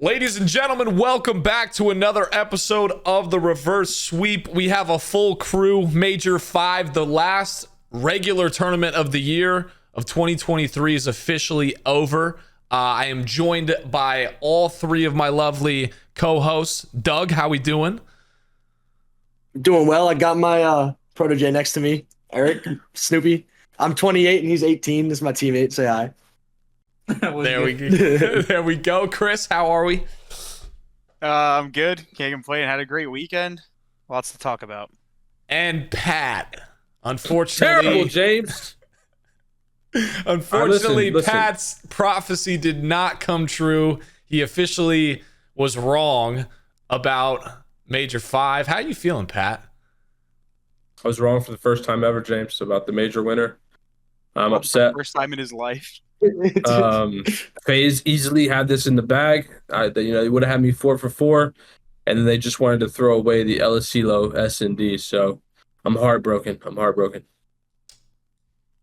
Ladies and gentlemen, welcome back to another episode of the Reverse Sweep. We have a full crew. Major 5, the last regular tournament of the year of 2023 is officially over. I am joined by all three of my lovely co-hosts. Doug, how we doing? Doing well. I got my protege next to me, Eric, Snoopy. I'm 28 and he's 18. This is my teammate. Say hi. There we go. There we go. Chris, how are we? I'm good. Can't complain. Had a great weekend. Lots to talk about. And Pat. Unfortunately, terrible, James. Unfortunately, listen. Pat's prophecy did not come true. He officially was wrong about Major 5. How you feeling, Pat? I was wrong for the first time ever, James, about the major winner. I'm upset. First time in his life. FaZe easily had this in the bag. They would have had me 4 for 4, and then they just wanted to throw away the LSCLO S&D. So I'm heartbroken.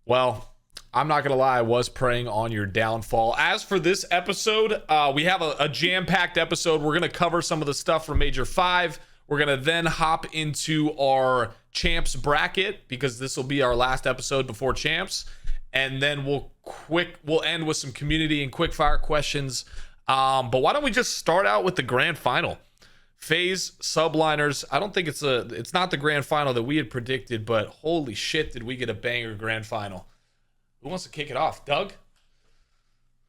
Well, I'm not going to lie. I was praying on your downfall. As for this episode, we have a jam-packed episode. We're going to cover some of the stuff from Major 5. We're going to then hop into our Champs bracket because this will be our last episode before Champs. And then we'll end with some community and quick fire questions. But why don't we just start out with the grand final? FaZe Subliners. I don't think it's not the grand final that we had predicted, but holy shit, did we get a banger grand final. Who wants to kick it off? Doug?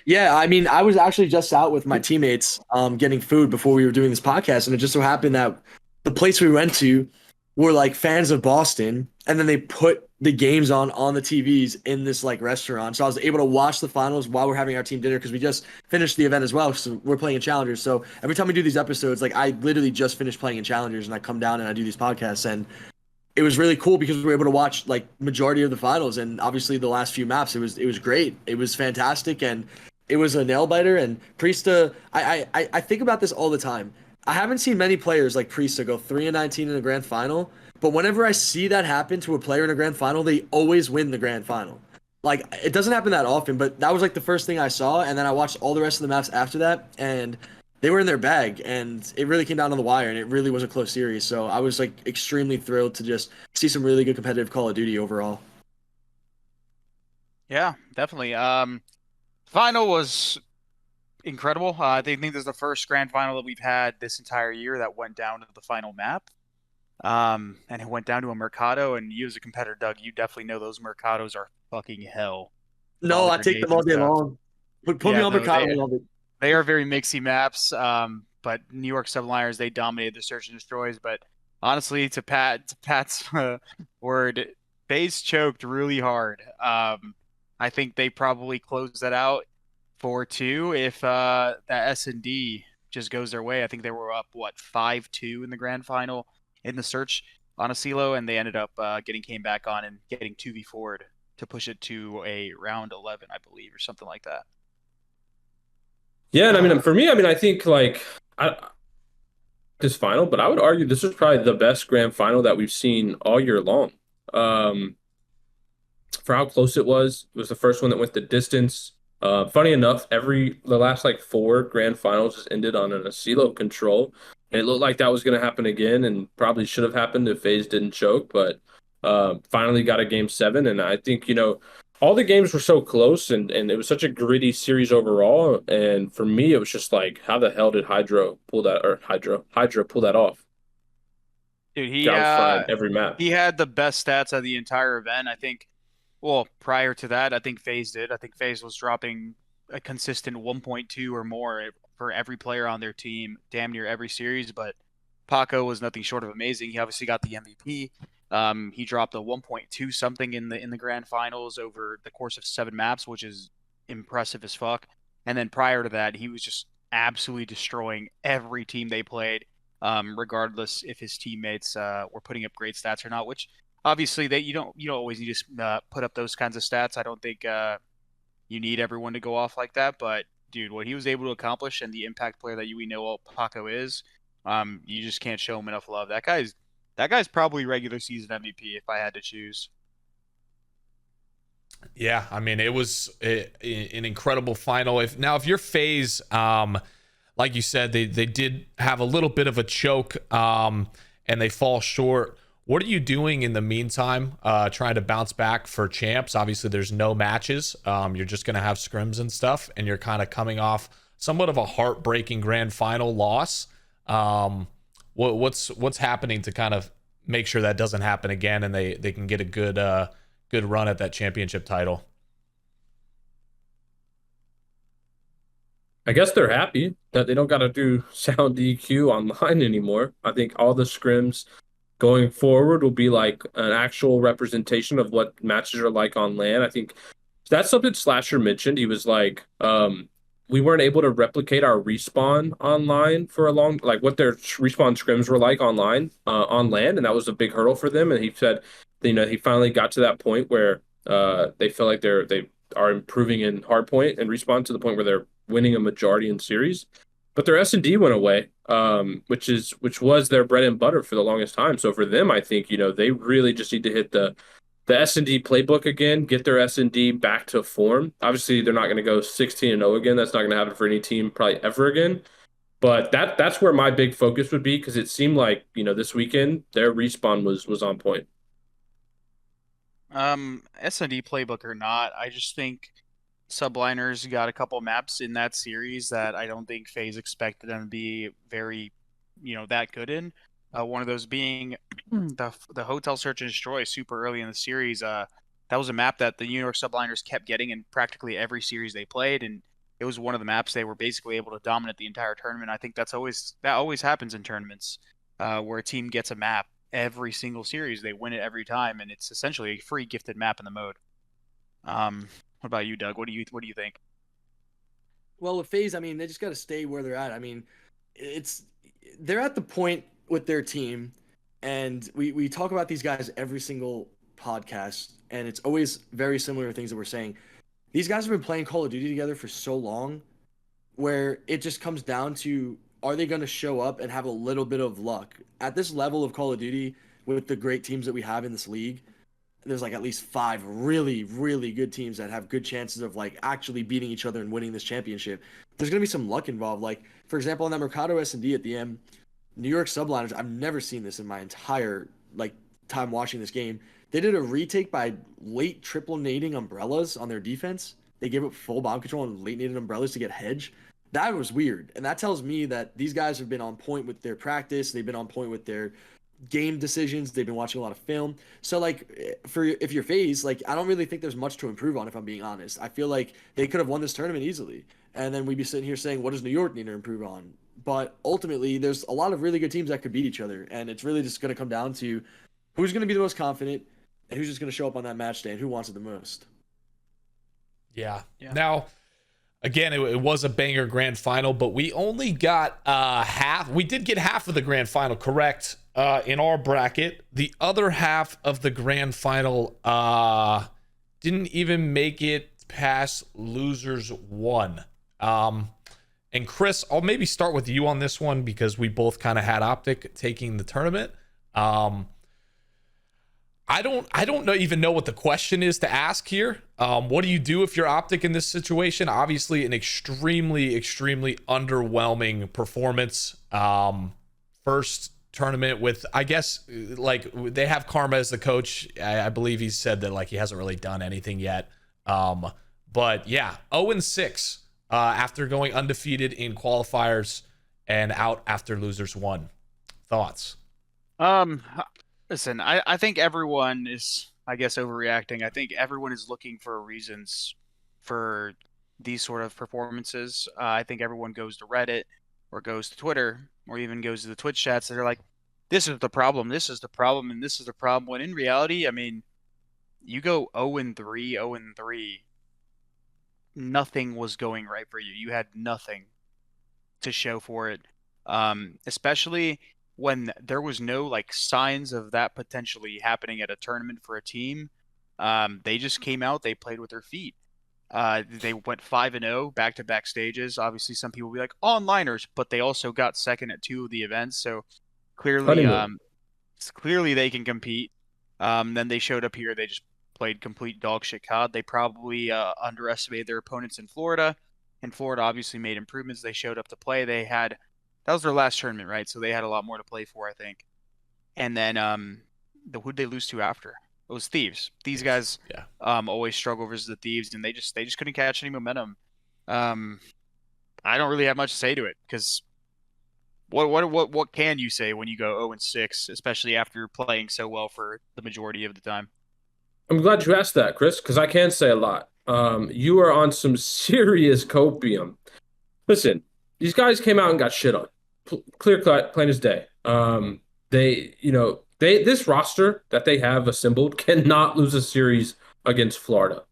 Yeah, I mean, I was actually just out with my teammates getting food before we were doing this podcast, and it just so happened that the place we went to were like fans of Boston, and then they put the games on the TVs in this like restaurant. So I was able to watch the finals while we're having our team dinner because we just finished the event as well. So we're playing in Challengers. So every time we do these episodes, like I literally just finished playing in Challengers and I come down and I do these podcasts, and it was really cool because we were able to watch like majority of the finals, and obviously the last few maps. It was great. It was fantastic, and it was a nail biter. And Priestahh, I think about this all the time. I haven't seen many players like Priestahh go 3-19 in a grand final, but whenever I see that happen to a player in a grand final, they always win the grand final. Like, it doesn't happen that often, but that was like the first thing I saw, and then I watched all the rest of the maps after that, and they were in their bag, and it really came down to the wire, and it really was a close series. So I was like extremely thrilled to just see some really good competitive Call of Duty overall. Yeah, definitely. Final was incredible. I think this is the first grand final that we've had this entire year that went down to the final map. And it went down to a Mercado, and you as a competitor, Doug, you definitely know those Mercados are fucking hell. No, I take them all day long. Put me on Mercado. I love it. They are very mixy maps, but New York Subliners, they dominated the search and destroys. But honestly, to Pat's word, FaZe choked really hard. I think they probably closed that out 4-2 if that S&D just goes their way. I think they were up 5-2 in the grand final in the search on a CeeLo, and they ended up came back on and getting 2v4'd to push it to a round 11, I believe, or something like that. Yeah, and I mean, for me, I think this final, but I would argue this is probably the best grand final that we've seen all year long. For how close it was the first one that went the distance. Funny enough, the last 4 grand finals just ended on a CeeLo control. And it looked like that was going to happen again, and probably should have happened if FaZe didn't choke, but finally got a game 7. And I think, all the games were so close, and it was such a gritty series overall. And for me, it was just like, how the hell did HyDra pull that off? Dude, he fried every map. He had the best stats of the entire event. I think, well, prior to that, I think FaZe did. I think FaZe was dropping a consistent 1.2 or more for every player on their team, damn near every series. But Paco was nothing short of amazing. He obviously got the MVP. He dropped a 1.2 something in the grand finals over the course of 7 maps, which is impressive as fuck. And then prior to that, he was just absolutely destroying every team they played, regardless if his teammates were putting up great stats or not. Which obviously you don't always need to put up those kinds of stats. I don't think you need everyone to go off like that. But dude, what he was able to accomplish and the impact player that we know what Paco is, you just can't show him enough love. That guy's probably regular season MVP if I had to choose. Yeah, I mean, it was an incredible final. If you're FaZe, like you said, they did have a little bit of a choke, and they fall short. What are you doing in the meantime, trying to bounce back for champs? Obviously, there's no matches. You're just going to have scrims and stuff, and you're kind of coming off somewhat of a heartbreaking grand final loss. What's happening to kind of make sure that doesn't happen again, and they can get a good run at that championship title? I guess they're happy that they don't got to do sound DQ online anymore. I think all the scrims going forward will be like an actual representation of what matches are like on LAN. I think that's something SlasheR mentioned. He was like, we weren't able to replicate our respawn online for a long, like what their respawn scrims were like online, on LAN, and that was a big hurdle for them. And he said, he finally got to that point where they feel like they are improving in hardpoint and respawn to the point where they're winning a majority in series. But their S&D went away, which was their bread and butter for the longest time. So for them, I think, they really just need to hit the S&D playbook again, get their S&D back to form. Obviously, they're not going to go 16-0 again. That's not going to happen for any team probably ever again. But that's where my big focus would be, because it seemed like, this weekend, their respawn was on point. S&D playbook or not, I just think Subliners got a couple maps in that series that I don't think FaZe expected them to be very, that good in. One of those being the Hotel Search and Destroy super early in the series. That was a map that the New York Subliners kept getting in practically every series they played, and it was one of the maps they were basically able to dominate the entire tournament. I think that always happens in tournaments, where a team gets a map every single series. They win it every time, and it's essentially a free gifted map in the mode. What about you, Doug? What do you think? Well, with FaZe, I mean, they just got to stay where they're at. I mean, they're at the point with their team, and we talk about these guys every single podcast, and it's always very similar things that we're saying. These guys have been playing Call of Duty together for so long, where it just comes down to, are they going to show up and have a little bit of luck? At this level of Call of Duty, with the great teams that we have in this league, there's like at least 5 really, really good teams that have good chances of like actually beating each other and winning this championship. There's going to be some luck involved. Like, for example, on that Mercado S&D at the end, New York Subliners, I've never seen this in my entire time watching this game. They did a retake by late triple nading umbrellas on their defense. They gave up full bomb control on late naded umbrellas to get hedge. That was weird. And that tells me that these guys have been on point with their practice. They've been on point with their game decisions. They've been watching a lot of film. So if you're FaZe, I don't really think there's much to improve on, if I'm being honest. I feel like they could have won this tournament easily. And then we'd be sitting here saying, what does New York need to improve on? But ultimately, there's a lot of really good teams that could beat each other. And it's really just going to come down to who's going to be the most confident and who's just going to show up on that match day and who wants it the most. Yeah. Now, again, it was a banger grand final, but we only got half. We did get half of the grand final correct in our bracket. The other half of the grand final didn't even make it past losers 1. And Chris, I'll maybe start with you on this one because we both kind of had OpTic taking the tournament. I don't even know what the question is to ask here. What do you do if you're OpTic in this situation? Obviously, an extremely, extremely underwhelming performance. First tournament with, I guess, they have Karma as the coach. I believe he said that he hasn't really done anything yet. But yeah, 0-6 after going undefeated in qualifiers and out after losers 1. Thoughts? Listen, I think everyone is, I guess, overreacting. I think everyone is looking for reasons for these sort of performances. I think everyone goes to Reddit or goes to Twitter or even goes to the Twitch chats that are like, this is the problem, this is the problem, and this is the problem. When in reality, I mean, you go 0-3, 0-3, nothing was going right for you. You had nothing to show for it, especially when there was no signs of that potentially happening at a tournament for a team. They just came out, they played with their feet. They went 5-0 back-to-back stages. Obviously, some people will be like onliners, but they also got second at 2 of the events. So clearly, clearly they can compete. Then they showed up here. They just played complete dog shit COD. They probably underestimated their opponents in Florida. And Florida obviously made improvements. They showed up to play. That was their last tournament, right? So they had a lot more to play for, I think. And then who'd they lose to after? It was Thieves. These guys Yeah. always struggle versus the Thieves, and they just couldn't catch any momentum. I don't really have much to say to it because what can you say when you go 0-6, especially after playing so well for the majority of the time? I'm glad you asked that, Chris, because I can say a lot. You are on some serious copium. Listen, these guys came out and got shit on. Clear cut, plain as day. This roster that they have assembled cannot lose a series against Florida.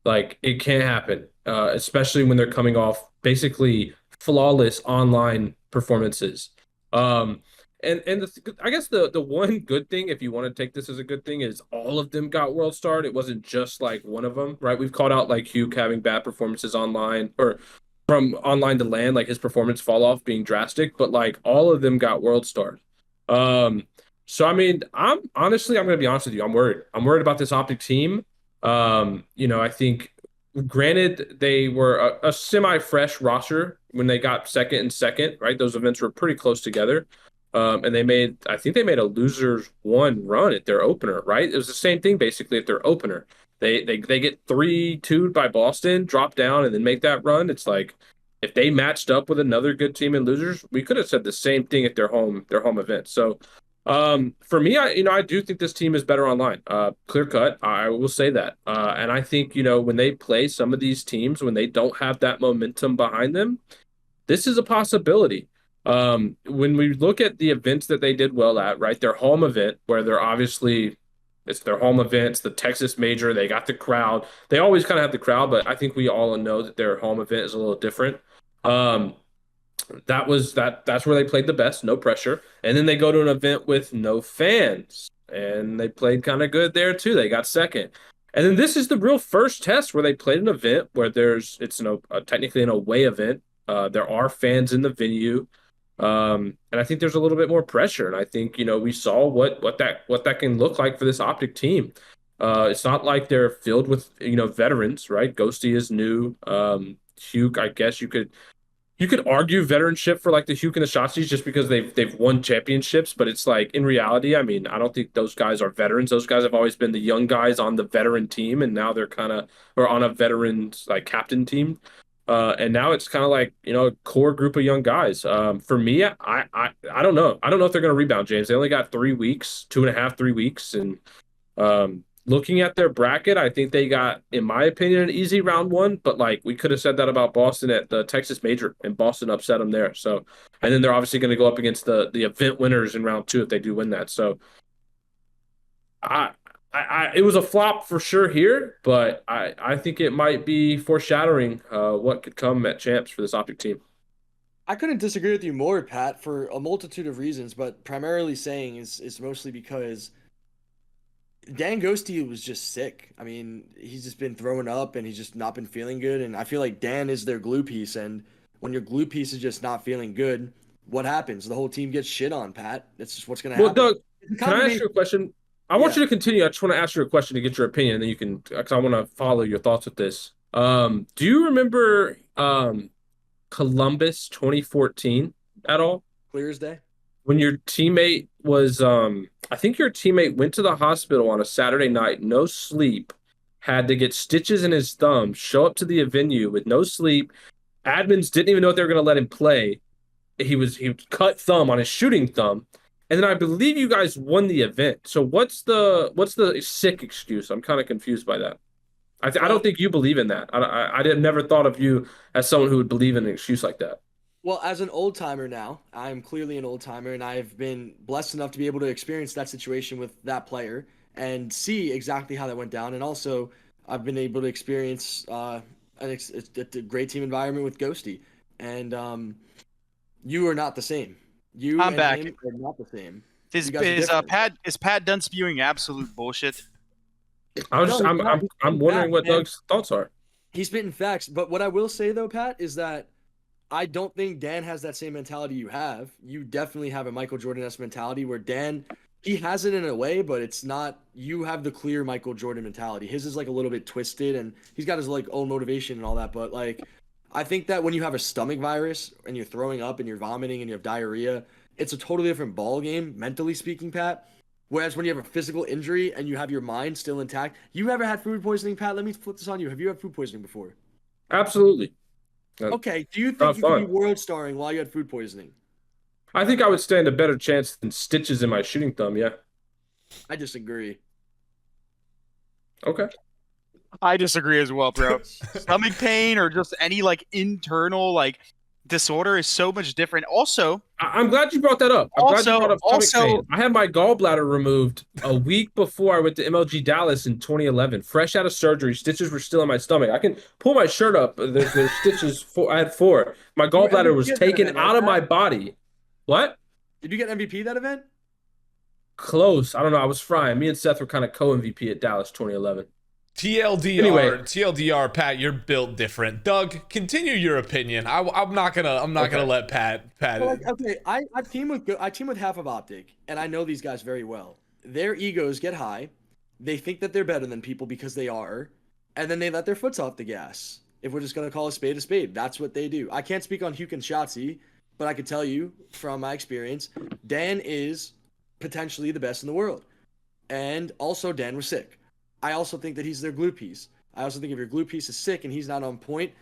Like, it can't happen, especially when they're coming off basically flawless online performances. I guess the one good thing, if you want to take this as a good thing, is all of them got world starred. It wasn't just like one of them, right? We've called out like Huke having bad performances online, or from online to LAN, like his performance fall off being drastic, but like all of them got world starred. So I mean, I'm going to be honest with you. I'm worried. I'm worried about this OpTic team. I think, granted, they were a semi-fresh roster when they got second, right? Those events were pretty close together. And I think they made a losers one run at their opener, right? It was the same thing basically at their opener. They get 3-2'd by Boston, drop down, and then make that run. It's like, if they matched up with another good team in losers, we could have said the same thing at their home event. So, for me, I do think this team is better online. Clear cut, I will say that. And I think, when they play some of these teams, when they don't have that momentum behind them, this is a possibility. When we look at the events that they did well at, right, their home event, where it's their home event, it's the Texas Major, they got the crowd. They always kind of have the crowd, but I think we all know that their home event is a little different. That's where they played the best, no pressure. And then they go to an event with no fans, and they played kind of good there too. They got second. And then this is the real first test where they played an event where technically an away event. There are fans in the venue. And I think there's a little bit more pressure. And I think, we saw what that can look like for this OpTic team. It's not like they're filled with, veterans, right? Ghosty is new. Huke, I guess you could argue veteranship for like the Huke and the Shotzzy just because they've won championships, but it's like, in reality, I mean, I don't think those guys are veterans. Those guys have always been the young guys on the veteran team, and now they're or on a veterans like captain team. And now it's kind of like, a core group of young guys. For me, I don't know. I don't know if they're going to rebound, James. They only got 3 weeks, 2.5, 3 weeks. And looking at their bracket, I think they got, in my opinion, an easy round one. But like, we could have said that about Boston at the Texas Major, and Boston upset them there. So, and then they're obviously going to go up against the event winners in round 2 if they do win that. So, it was a flop for sure here, but I think it might be foreshadowing what could come at Champs for this OpTic team. I couldn't disagree with you more, Pat, for a multitude of reasons, but primarily saying is mostly because Dan Ghosty was just sick. I mean, he's just been throwing up and he's just not been feeling good. And I feel like Dan is their glue piece. And when your glue piece is just not feeling good, what happens? The whole team gets shit on, Pat. That's just what's going to happen. Well, Doug, can I ask you a question? I want you to continue. I just want to ask you a question to get your opinion, and then you can, because I want to follow your thoughts with this. Do you remember Columbus 2014 at all? Clear as day. When your teammate was, I think your teammate went to the hospital on a Saturday night, no sleep, had to get stitches in his thumb, show up to the venue with no sleep. Admins didn't even know if they were going to let him play. He cut thumb on his shooting thumb. And then I believe you guys won the event. So what's the sick excuse? I'm kind of confused by that. I don't think you believe in that. I never thought of you as someone who would believe in an excuse like that. Well, as an old timer now, I'm clearly an old timer, and I've been blessed enough to be able to experience that situation with that player and see exactly how that went down. And also, I've been able to experience a great team environment with Ghosty. And you are not the same. I'm back. Him are not the same. Is Pat done spewing absolute bullshit? I'm wondering what Doug's thoughts are. He's spitting facts, but what I will say though, Pat, is that I don't think Dan has that same mentality you have. You definitely have a Michael Jordan-esque mentality where Dan, he has it in a way, but it's not. You have the clear Michael Jordan mentality. His is like a little bit twisted, and he's got his like own motivation and all that. But like, I think that when you have a stomach virus and you're throwing up and you're vomiting and you have diarrhea, it's a totally different ball game, mentally speaking, Pat. Whereas when you have a physical injury and you have your mind still intact, you ever had food poisoning, Pat? Let me flip this on you. Have you had food poisoning before? Absolutely. Okay. Do you Not think you could be fun. world starring while you had food poisoning? I think I would stand a better chance than stitches in my shooting thumb. Yeah. I disagree. Okay. I disagree as well, bro. Stomach pain or just any like internal like disorder is so much different. Also, I'm glad you brought that up. I'm glad you brought up stomach pain. I had my gallbladder removed a week before I went to MLG Dallas in 2011. Fresh out of surgery, stitches were still in my stomach. I can pull my shirt up. There's stitches. I had 4. My gallbladder was taken out of my body. What? Did you get MVP that event? Close. I don't know. I was frying. Me and Seth were kind of co-MVP at Dallas 2011. TLDR, Anyway. TLDR, Pat, you're built different. Doug, continue your opinion. I'm not gonna let Pat. Well, like, okay, I team with half of OpTic, and I know these guys very well. Their egos get high. They think that they're better than people because they are, and then they let their foots off the gas. If we're just gonna call a spade, that's what they do. I can't speak on Huke and Shotzzy, but I could tell you from my experience, Dan is potentially the best in the world, and also Dan was sick. I also think that he's their glue piece. I also think if your glue piece is sick and he's not on point,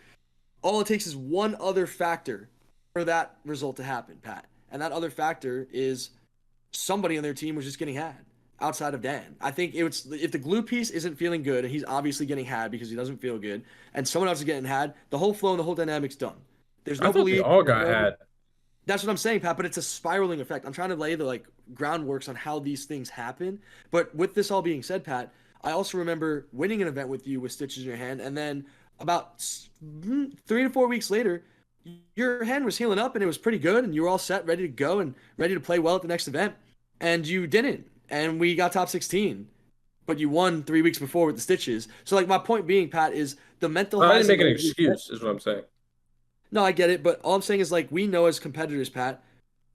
all it takes is one other factor for that result to happen, Pat. And that other factor is somebody on their team was just getting had outside of Dan. I think if the glue piece isn't feeling good and he's obviously getting had because he doesn't feel good, and someone else is getting had, the whole flow and the whole dynamic's done. There's no belief. We all got had. That's what I'm saying, Pat, but it's a spiraling effect. I'm trying to lay the groundworks on how these things happen. But with this all being said, Pat, I also remember winning an event with you with stitches in your hand, and then about 3 to 4 weeks later, your hand was healing up and it was pretty good, and you were all set, ready to go, and ready to play well at the next event, and you didn't, and we got top 16, but you won 3 weeks before with the stitches. So, my point being, Pat, is the mental. I didn't make an excuse, is what I'm saying. No, I get it, but all I'm saying is, we know as competitors, Pat,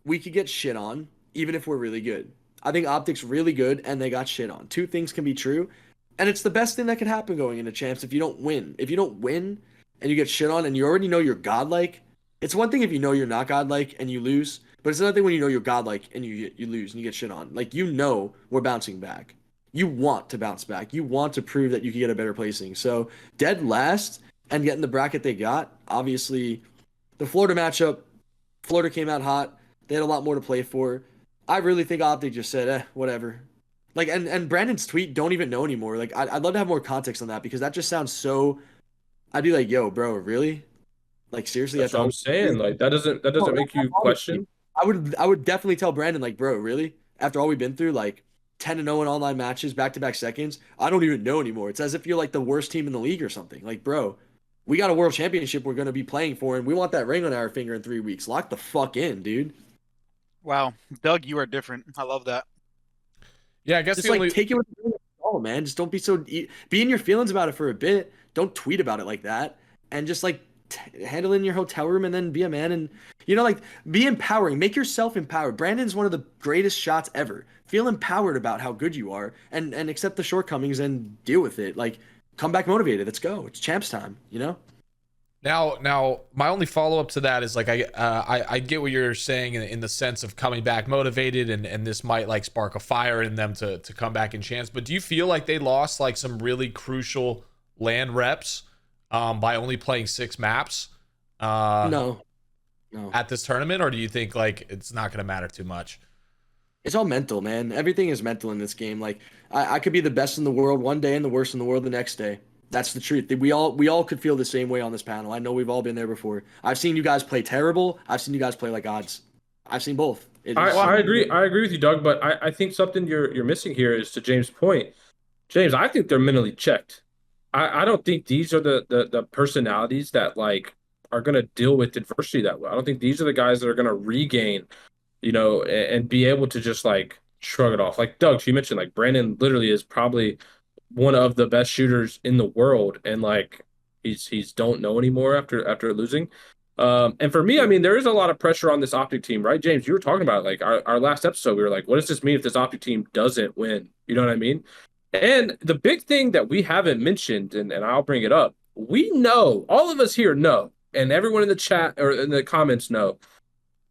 we could get shit on, even if we're really good. I think OpTic's really good, and they got shit on. 2 things can be true, and it's the best thing that could happen going into champs if you don't win. If you don't win and you get shit on and you already know you're godlike, it's one thing if you know you're not godlike and you lose, but it's another thing when you know you're godlike and you lose and you get shit on. We're bouncing back. You want to bounce back. You want to prove that you can get a better placing. So, dead last and getting the bracket they got, obviously, the Florida matchup, Florida came out hot. They had a lot more to play for. I really think OpTic just said, whatever. And Brandon's tweet, don't even know anymore. I'd love to have more context on that because that just sounds so. I'd be like, yo, bro, really? Seriously? That's what I'm saying. That doesn't make you question. I would definitely tell Brandon, bro, really? After all we've been through, 10-0 in online matches, back-to-back seconds, I don't even know anymore. It's as if you're the worst team in the league or something. Bro, we got a world championship we're going to be playing for, and we want that ring on our finger in 3 weeks. Lock the fuck in, dude. Wow, Doug, you are different. I love that. Yeah, I guess just take it with all, man. Just don't be so be in your feelings about it for a bit. Don't tweet about it like that, and just handle it in your hotel room, and then be a man, and be empowering. Make yourself empowered. Brandon's one of the greatest shots ever. Feel empowered about how good you are, and accept the shortcomings and deal with it. Come back motivated. Let's go. It's champs time. Now, my only follow up to that is I get what you're saying in the sense of coming back motivated, and this might spark a fire in them to come back in chance. But do you feel like they lost some really crucial land reps by only playing 6 maps? No. At this tournament, or do you think it's not going to matter too much? It's all mental, man. Everything is mental in this game. I could be the best in the world one day and the worst in the world the next day. That's the truth. We all could feel the same way on this panel. I know we've all been there before. I've seen you guys play terrible. I've seen you guys play like gods. I've seen both. I agree. I agree with you, Doug. But I think something you're missing here is to James' point. James, I think they're mentally checked. I don't think these are the personalities that are going to deal with adversity that way. I don't think these are the guys that are going to regain, and be able to just shrug it off. Doug, you mentioned Brandon literally is probably one of the best shooters in the world, and he's don't know anymore after losing. And for me, I mean, there is a lot of pressure on this OpTic team, right, James? You were talking about our last episode. We were what does this mean if this OpTic team doesn't win? You know what I mean? And the big thing that we haven't mentioned, and I'll bring it up, we know, all of us here know, and everyone in the chat or in the comments know,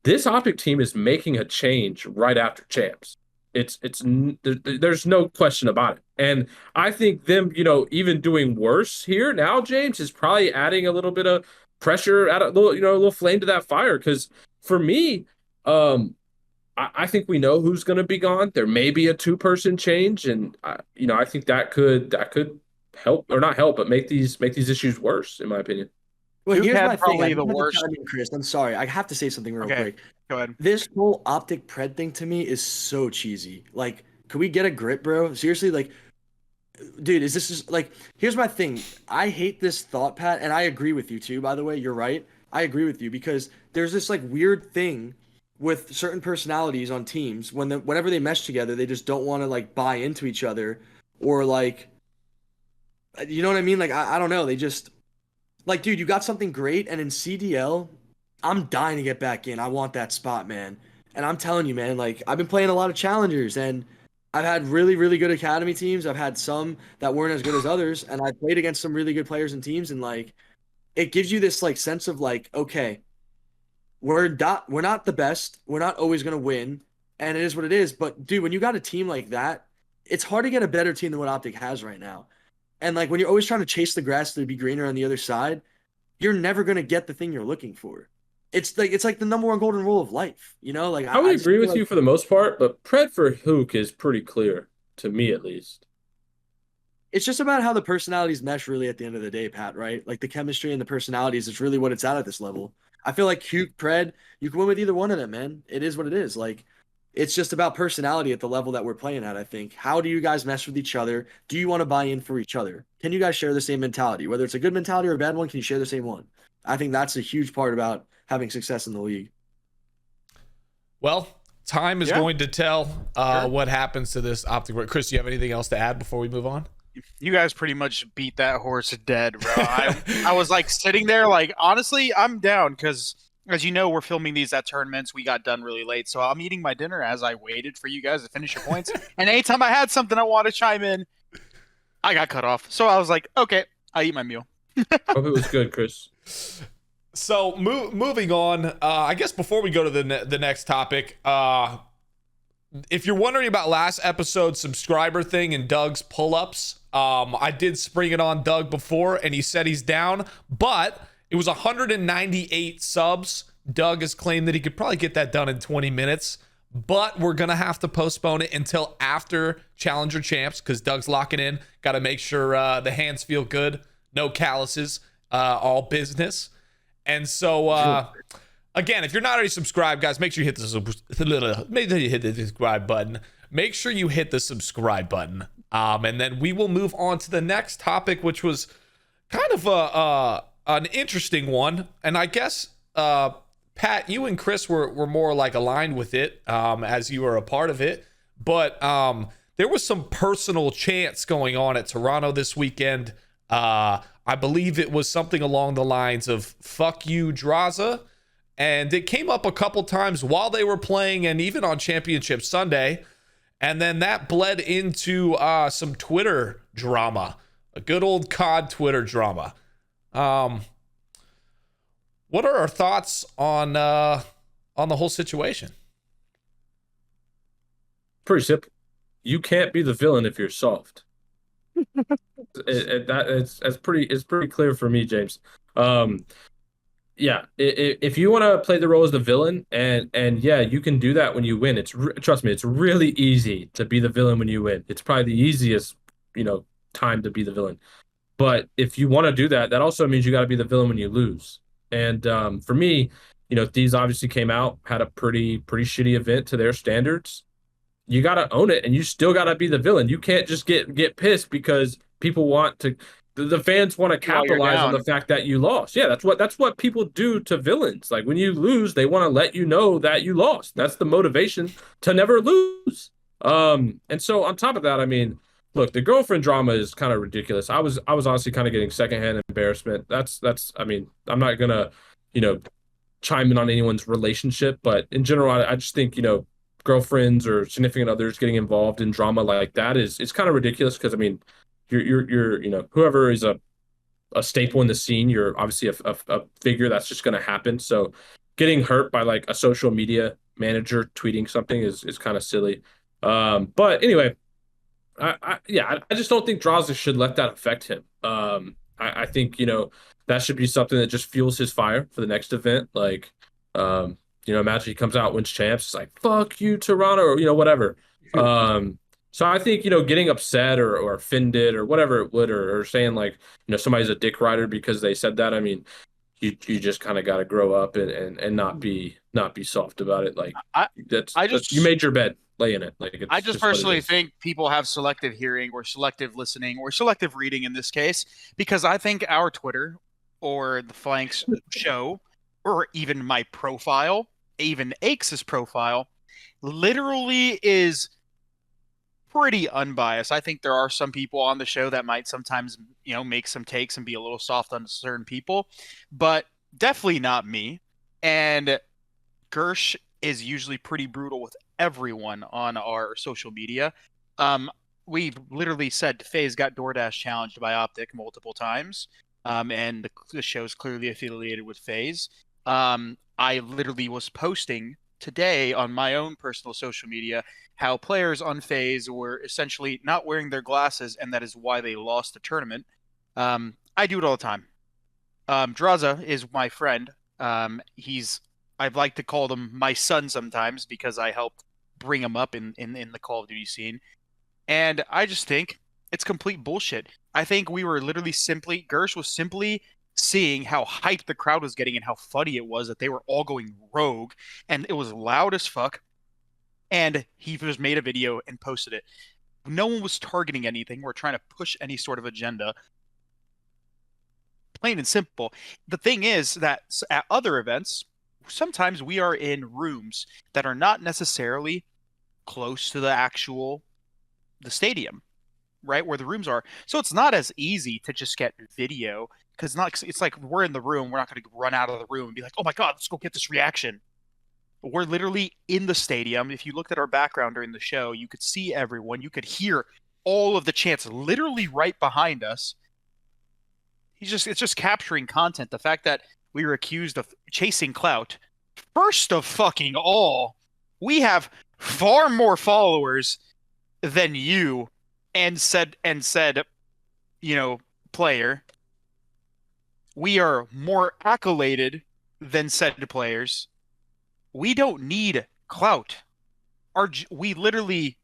this OpTic team is making a change right after champs. There's no question about it. And I think them, even doing worse here now, James, is probably adding a little bit of pressure, add a little flame to that fire. Because for me, I think we know who's going to be gone. There may be a 2-person change, and I think that could help, or not help, but make these issues worse, in my opinion. Well, here's my probably thing. the worst. Chris, I'm sorry. I have to say something real quick. Go ahead. This whole OpTic pred thing to me is so cheesy. Like, can we get a grip, bro? Seriously, like, dude, here's my thing. I hate this thought, Pat, and I agree with you too, by the way. You're right. I agree with you because there's this like weird thing with certain personalities on teams whenever they mesh together, they just don't want to like buy into each other, or like, you know what I mean? Like, I don't know. They just, like, dude, you got something great, and in CDL, I'm dying to get back in. I want that spot, man. And I'm telling you, man, like, I've been playing a lot of challengers, and I've had really, really good academy teams. I've had some that weren't as good as others, and I played against some really good players and teams, and like, it gives you this like sense of like, okay, we're not the best. We're not always gonna win, and it is what it is. But dude, when you got a team like that, it's hard to get a better team than what OpTic has right now. And like when you're always trying to chase the grass to be greener on the other side, you're never gonna get the thing you're looking for. It's like the number one golden rule of life, Like I would agree with you for the most part, but pred for Huke is pretty clear to me, at least. It's just about how the personalities mesh, really, at the end of the day, Pat. Right? Like the chemistry and the personalities is really what it's at this level. I feel like Huke, pred, you can win with either one of them, man. It is what it is. Like, it's just about personality at the level that we're playing at, I think. How do you guys mesh with each other? Do you want to buy in for each other? Can you guys share the same mentality? Whether it's a good mentality or a bad one, can you share the same one? I think that's a huge part about having success in the league. Well, time is going to tell what happens to this OpTic. Chris, do you have anything else to add before we move on? You guys pretty much beat that horse dead, bro. I was like sitting there like, honestly, I'm down because, as you know, we're filming these at tournaments. We got done really late, so I'm eating my dinner as I waited for you guys to finish your points. And anytime I had something I want to chime in, I got cut off. So I was like, okay, I'll eat my meal. Hope it was good, Chris. So moving on, I guess before we go to the next topic, if you're wondering about last episode's subscriber thing and Doug's pull-ups, I did spring it on Doug before, and he said he's down, but it was 198 subs. Doug has claimed that he could probably get that done in 20 minutes, but we're going to have to postpone it until after Challenger Champs because Doug's locking in. Got to make sure the hands feel good, no calluses, all business. And so, again, if you're not already subscribed, guys, make sure you hit the subscribe button. Make sure you hit the subscribe button. And then we will move on to the next topic, which was kind of an interesting one. And I guess, Pat, you and Chris were more like aligned with it as you were a part of it. But there was some personal chants going on at Toronto this weekend. I believe it was something along the lines of "fuck you, Drazah," and it came up a couple times while they were playing and even on Championship Sunday, and then that bled into some Twitter drama, a good old COD Twitter drama. What are our thoughts on the whole situation? Pretty simple. You can't be the villain if you're soft. It's pretty clear for me, James. If you want to play the role as the villain, and yeah, you can do that when you win. Trust me, it's really easy to be the villain when you win. It's probably the easiest, time to be the villain. But if you want to do that, that also means you got to be the villain when you lose. And for me, Thieves obviously came out, had a pretty shitty event to their standards. You got to own it, and you still got to be the villain. You can't just get pissed because people want to, the fans want to capitalize on the fact that you lost. Yeah, that's what people do to villains. Like when you lose, they want to let you know that you lost. That's the motivation to never lose. And so on top of that, I mean, look, the girlfriend drama is kind of ridiculous. I was honestly kind of getting secondhand embarrassment. I mean, I'm not gonna, chime in on anyone's relationship, but in general, I just think, girlfriends or significant others getting involved in drama like that is kind of ridiculous because I mean, you're whoever is a a staple in the scene. You're obviously a figure that's just going to happen. So getting hurt by like a social media manager tweeting something is kind of silly. But anyway, I just don't think Drazah should let that affect him. I think, that should be something that just fuels his fire for the next event. Like, imagine he comes out, wins champs, it's like, fuck you, Toronto, or, whatever. So I think, getting upset or offended or whatever it would, or saying like, somebody's a dick rider because they said that. I mean, you just kind of got to grow up and not be soft about it. Like that's you made your bed, lay in it. Like I just personally think people have selective hearing or selective listening or selective reading in this case, because I think our Twitter or the Flanks show or even my profile, even Axe's profile, literally is pretty unbiased. I think there are some people on the show that might sometimes, make some takes and be a little soft on certain people, but definitely not me. And Gersh is usually pretty brutal with everyone on our social media. We've literally said FaZe got DoorDash challenged by OpTic multiple times, and the show's clearly affiliated with FaZe. I literally was posting today on my own personal social media how players on FaZe were essentially not wearing their glasses, and that is why they lost the tournament. I do it all the time. Drazah is my friend. I'd like to call him my son sometimes because I helped bring him up in the Call of Duty scene. And I just think it's complete bullshit. I think we were literally Gersh was simply seeing how hyped the crowd was getting and how funny it was that they were all going rogue, and it was loud as fuck. And he just made a video and posted it. No one was targeting anything or trying to push any sort of agenda. Plain and simple. The thing is that at other events, sometimes we are in rooms that are not necessarily close to the stadium, right, where the rooms are. So it's not as easy to just get video, because it's like we're in the room. We're not going to run out of the room and be like, oh my God, let's go get this reaction. We're literally in the stadium. If you looked at our background during the show, you could see everyone. You could hear all of the chants literally right behind us. It's just capturing content. The fact that we were accused of chasing clout. First of fucking all, we have far more followers than you and said, player. We are more accoladed than said players. We don't need clout. We literally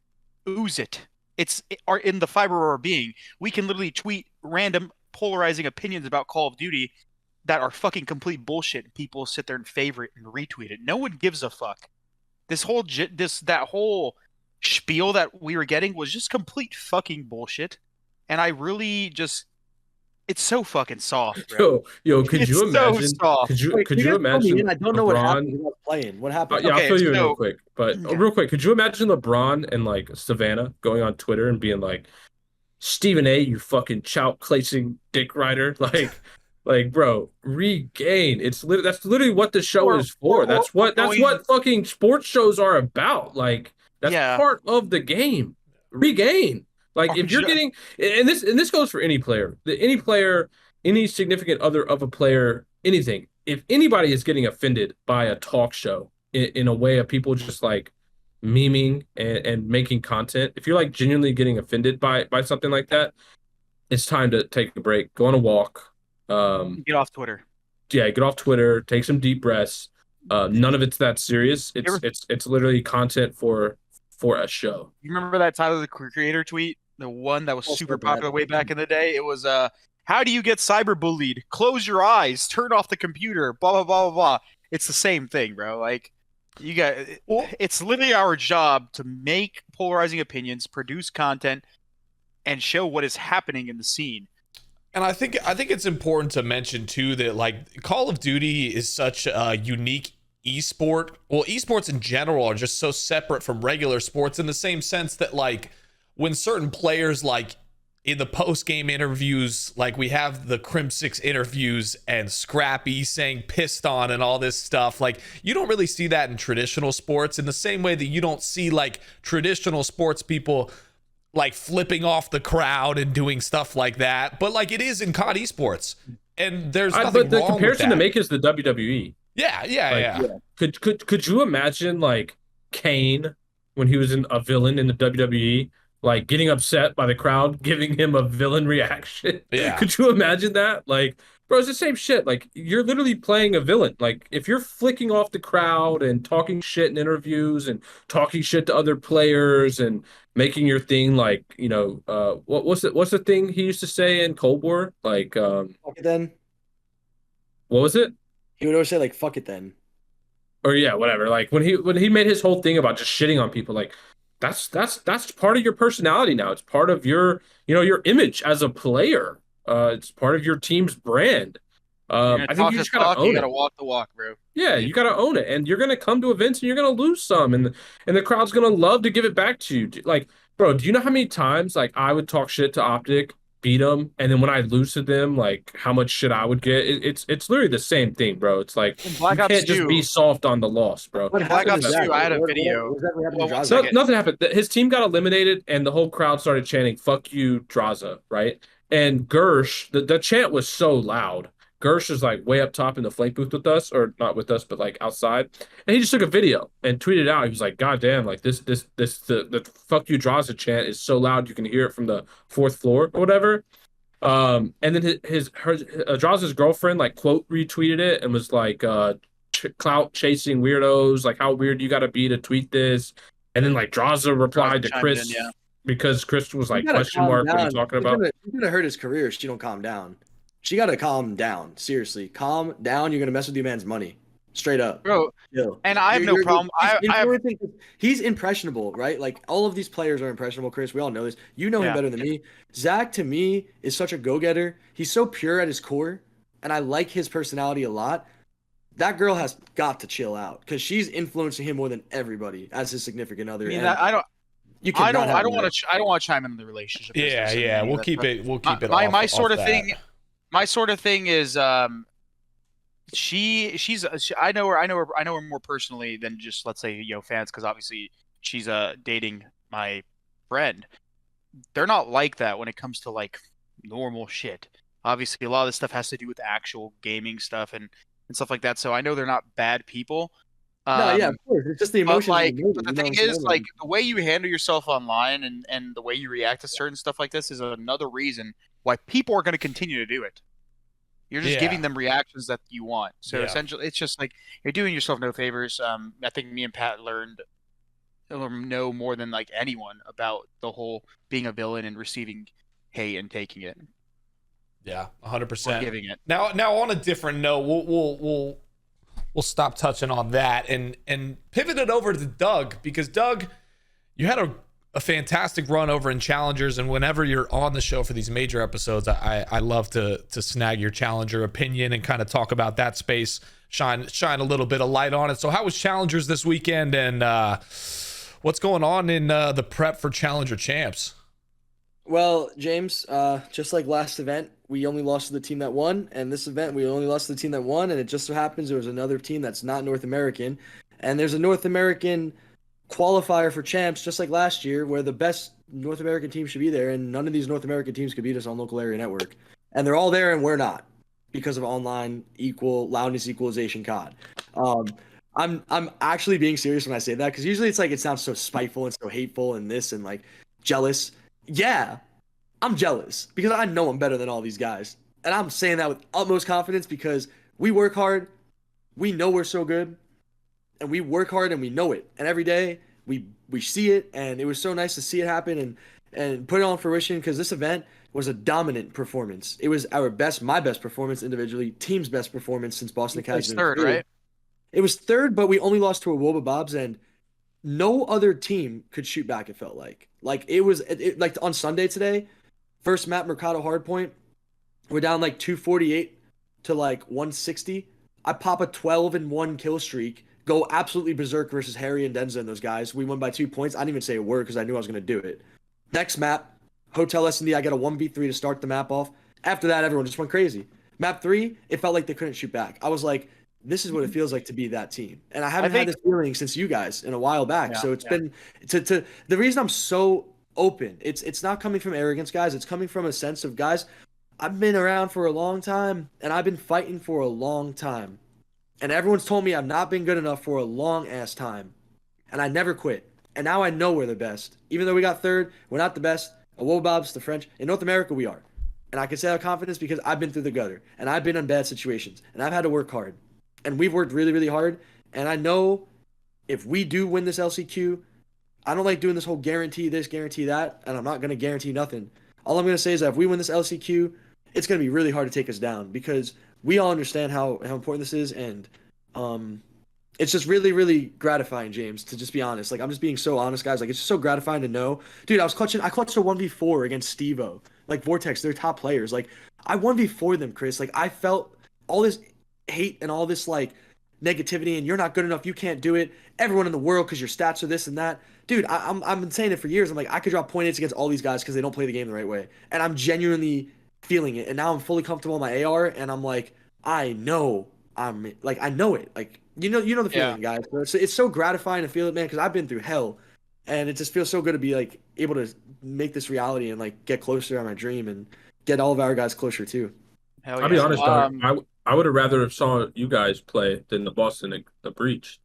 ooze it. It's in the fiber of our being. We can literally tweet random polarizing opinions about Call of Duty that are fucking complete bullshit, and people sit there and favorite and retweet it. No one gives a fuck. That whole spiel that we were getting was just complete fucking bullshit. And I really just, it's so fucking soft, bro. Yo, could you imagine? So soft. Could you imagine? I don't know what happened. When I was playing. What happened? Yeah, I'll fill you in real quick. But real quick, could you imagine LeBron and like Savannah going on Twitter and being like, Stephen A, you fucking chout placing dick rider, like bro, regain. That's literally what the show is for. That's what fucking sports shows are about. Like that's part of the game. Regain. Like if you're getting, and this goes for any player, any significant other of a player, anything. If anybody is getting offended by a talk show in a way of people just like memeing and making content, if you're like genuinely getting offended by something like that, it's time to take a break, go on a walk, get off Twitter. Yeah, get off Twitter, take some deep breaths. None of it's that serious. It's literally content for a show. You remember that Tyler the Creator tweet, the one that was super popular way back in the day? It was how do you get cyberbullied? Close your eyes, turn off the computer, blah blah blah blah blah. It's the same thing, bro. Like it's literally our job to make polarizing opinions, produce content, and show what is happening in the scene. And I think it's important to mention too that like Call of Duty is such a unique esport. Well, esports in general are just so separate from regular sports in the same sense that like when certain players like in the post-game interviews, like we have the Crim6 interviews and Scrappy saying pissed on and all this stuff, like you don't really see that in traditional sports in the same way that you don't see like traditional sports people like flipping off the crowd and doing stuff like that, but like it is in COD esports, and there's nothing But the wrong with comparison that. to make is the WWE. Yeah. Could you imagine like Kane when he was a villain in the WWE, like getting upset by the crowd giving him a villain reaction? Yeah. Could you imagine that? Like, bro, it's the same shit. Like, you're literally playing a villain. Like, if you're flicking off the crowd and talking shit in interviews and talking shit to other players and making your thing like, what's the thing he used to say in Cold War? Like, Fuck it then. what was it? He would always say like "fuck it then." Or yeah, whatever. Like when he made his whole thing about just shitting on people, like that's part of your personality now. It's part of your image as a player. It's part of your team's brand. I think you just gotta own it. You gotta walk the walk, bro. Yeah, you gotta own it, and you're gonna come to events and you're gonna lose some, and the crowd's gonna love to give it back to you. Like, bro, do you know how many times like I would talk shit to OpTic, beat them, and then when I lose to them, like how much shit I would get? It's literally the same thing, bro. It's like you can't just be soft on the loss, bro. Black Ops 2, I had a video. Nothing happened. His team got eliminated, and the whole crowd started chanting "Fuck you, Drazah," right? And Gersh, the chant was so loud. Gersh is like way up top in the flank booth with us, or not with us, but like outside. And he just took a video and tweeted out. He was like, "God damn, like the fuck you Drazah chant is so loud you can hear it from the fourth floor or whatever." And then Drazah's girlfriend like quote retweeted it and was like, "Clout chasing weirdos, like how weird you got to be to tweet this." And then like Drazah replied to Chris because Chris was like question mark what are you talking about? You're gonna hurt his career if she don't calm down. She got to calm down. Seriously, calm down. You're gonna mess with your man's money, straight up, bro. And I have no problem. He's impressionable, right? Like all of these players are impressionable. Chris, we all know this. You know him better than me. Zach, to me, is such a go-getter. He's so pure at his core, and I like his personality a lot. That girl has got to chill out because she's influencing him more than everybody as his significant other. I mean, I don't want to chime in on the relationship. Yeah. We'll keep it. My sort of thing. My sort of thing is, she's I know her more personally than just, let's say, fans, because obviously she's dating my friend. They're not like that when it comes to like normal shit. Obviously, a lot of this stuff has to do with actual gaming stuff and stuff like that. So I know they're not bad people. No, yeah, of course. It's just the emotions. But the thing is, like, the way you handle yourself online and the way you react to certain stuff like this is another reason why people are going to continue to do it. You're just giving them reactions that you want. So essentially, it's just like you're doing yourself no favors. I think me and Pat know more than like anyone about the whole being a villain and receiving hate and taking it. Yeah, 100%. Giving it. Now on a different note, we'll stop touching on that and pivot it over to Doug, because Doug, you had a fantastic run over in Challengers, and whenever you're on the show for these major episodes, I love to snag your Challenger opinion and kind of talk about that space, shine a little bit of light on it. So how was Challengers this weekend, and what's going on in the prep for Challenger Champs? Well, James, just like last event, we only lost to the team that won, and this event we only lost to the team that won, and it just so happens there was another team that's not North American, and there's a North American qualifier for champs just like last year where the best North American team should be there, and none of these North American teams could beat us on local area network, and they're all there and we're not because of online loudness equalization COD. I'm actually being serious when I say that, because usually it's like it sounds so spiteful and so hateful and this and like jealous. Yeah, I'm jealous because I know I'm better than all these guys, and I'm saying that with utmost confidence because we work hard, we know we're so good, and we work hard and we know it, and every day we see it, and it was so nice to see it happen and put it on fruition, because this event was a dominant performance. It was my best performance individually, team's best performance since Boston Academy. Third, right? It was third, but we only lost to a Woba Bobs, and no other team could shoot back, it felt like. Like, it was like on Sunday today, first map, Mercado Hardpoint, we're down like 248 to like 160. I pop a 12-1 kill streak, go absolutely berserk versus Harry and Denza and those guys. We won by 2 points. I didn't even say a word because I knew I was going to do it. Next map, Hotel S&D, I got a 1v3 to start the map off. After that, everyone just went crazy. Map 3, it felt like they couldn't shoot back. I was like, this is what it feels like to be that team. And I haven't had this feeling since you guys in a while back. So it's been the reason I'm so open. It's not coming from arrogance, guys. It's coming from a sense of, guys, I've been around for a long time and I've been fighting for a long time. And everyone's told me I've not been good enough for a long ass time. And I never quit. And now I know we're the best. Even though we got third, we're not the best. Wobobs, the French. In North America, we are. And I can say that with confidence because I've been through the gutter. And I've been in bad situations. And I've had to work hard. And we've worked really, really hard. And I know if we do win this LCQ, I don't like doing this whole guarantee this, guarantee that. And I'm not going to guarantee nothing. All I'm going to say is that if we win this LCQ, it's going to be really hard to take us down because we all understand how important this is. And it's just really, really gratifying, James, to just be honest. Like, I'm just being so honest, guys. Like, it's just so gratifying to know. Dude, I clutched a 1v4 against Steve-O. Like, Vortex, they're top players. Like, I 1v4 them, Chris. Like, I felt all this hate and all this, like, negativity and you're not good enough, you can't do it. Everyone in the world because your stats are this and that. Dude, I've been saying it for years. I'm like, I could drop 0.8s against all these guys because they don't play the game the right way. And I'm genuinely feeling it. And now I'm fully comfortable in my AR and I'm like, I know it. Like, you know the feeling, guys. So it's so gratifying to feel it, man, because I've been through hell. And it just feels so good to be, like, able to make this reality and, like, get closer to my dream and get all of our guys closer, too. Hell yeah. I'll be honest, Doug, I would have rather have saw you guys play than the Boston the Breach.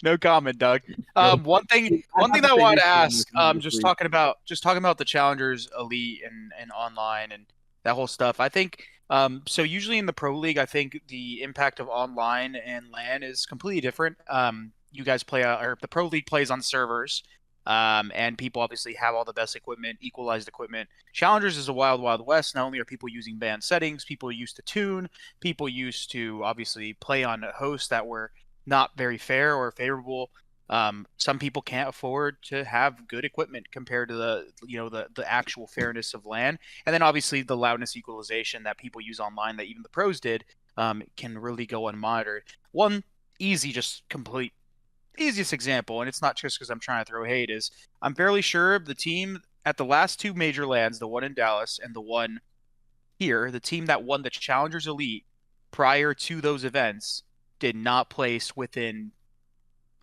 No comment, Doug. One thing that I wanted to ask, just talking about the Challengers Elite and online and that whole stuff. I think so usually in the Pro League, I think the impact of online and LAN is completely different. You guys play or the Pro League plays on servers. And people obviously have all the best equipment, equalized equipment. Challengers is a wild, wild west. Not only are people using band settings, people used to tune, people used to obviously play on hosts that were not very fair or favorable. Some people can't afford to have good equipment compared to the actual fairness of LAN. And then obviously the loudness equalization that people use online that even the pros did can really go unmonitored. One easy, just complete easiest example, and it's not just because I'm trying to throw hate, is I'm fairly sure the team at the last two major LANs, the one in Dallas and the one here, the team that won the Challengers Elite prior to those events did not place within,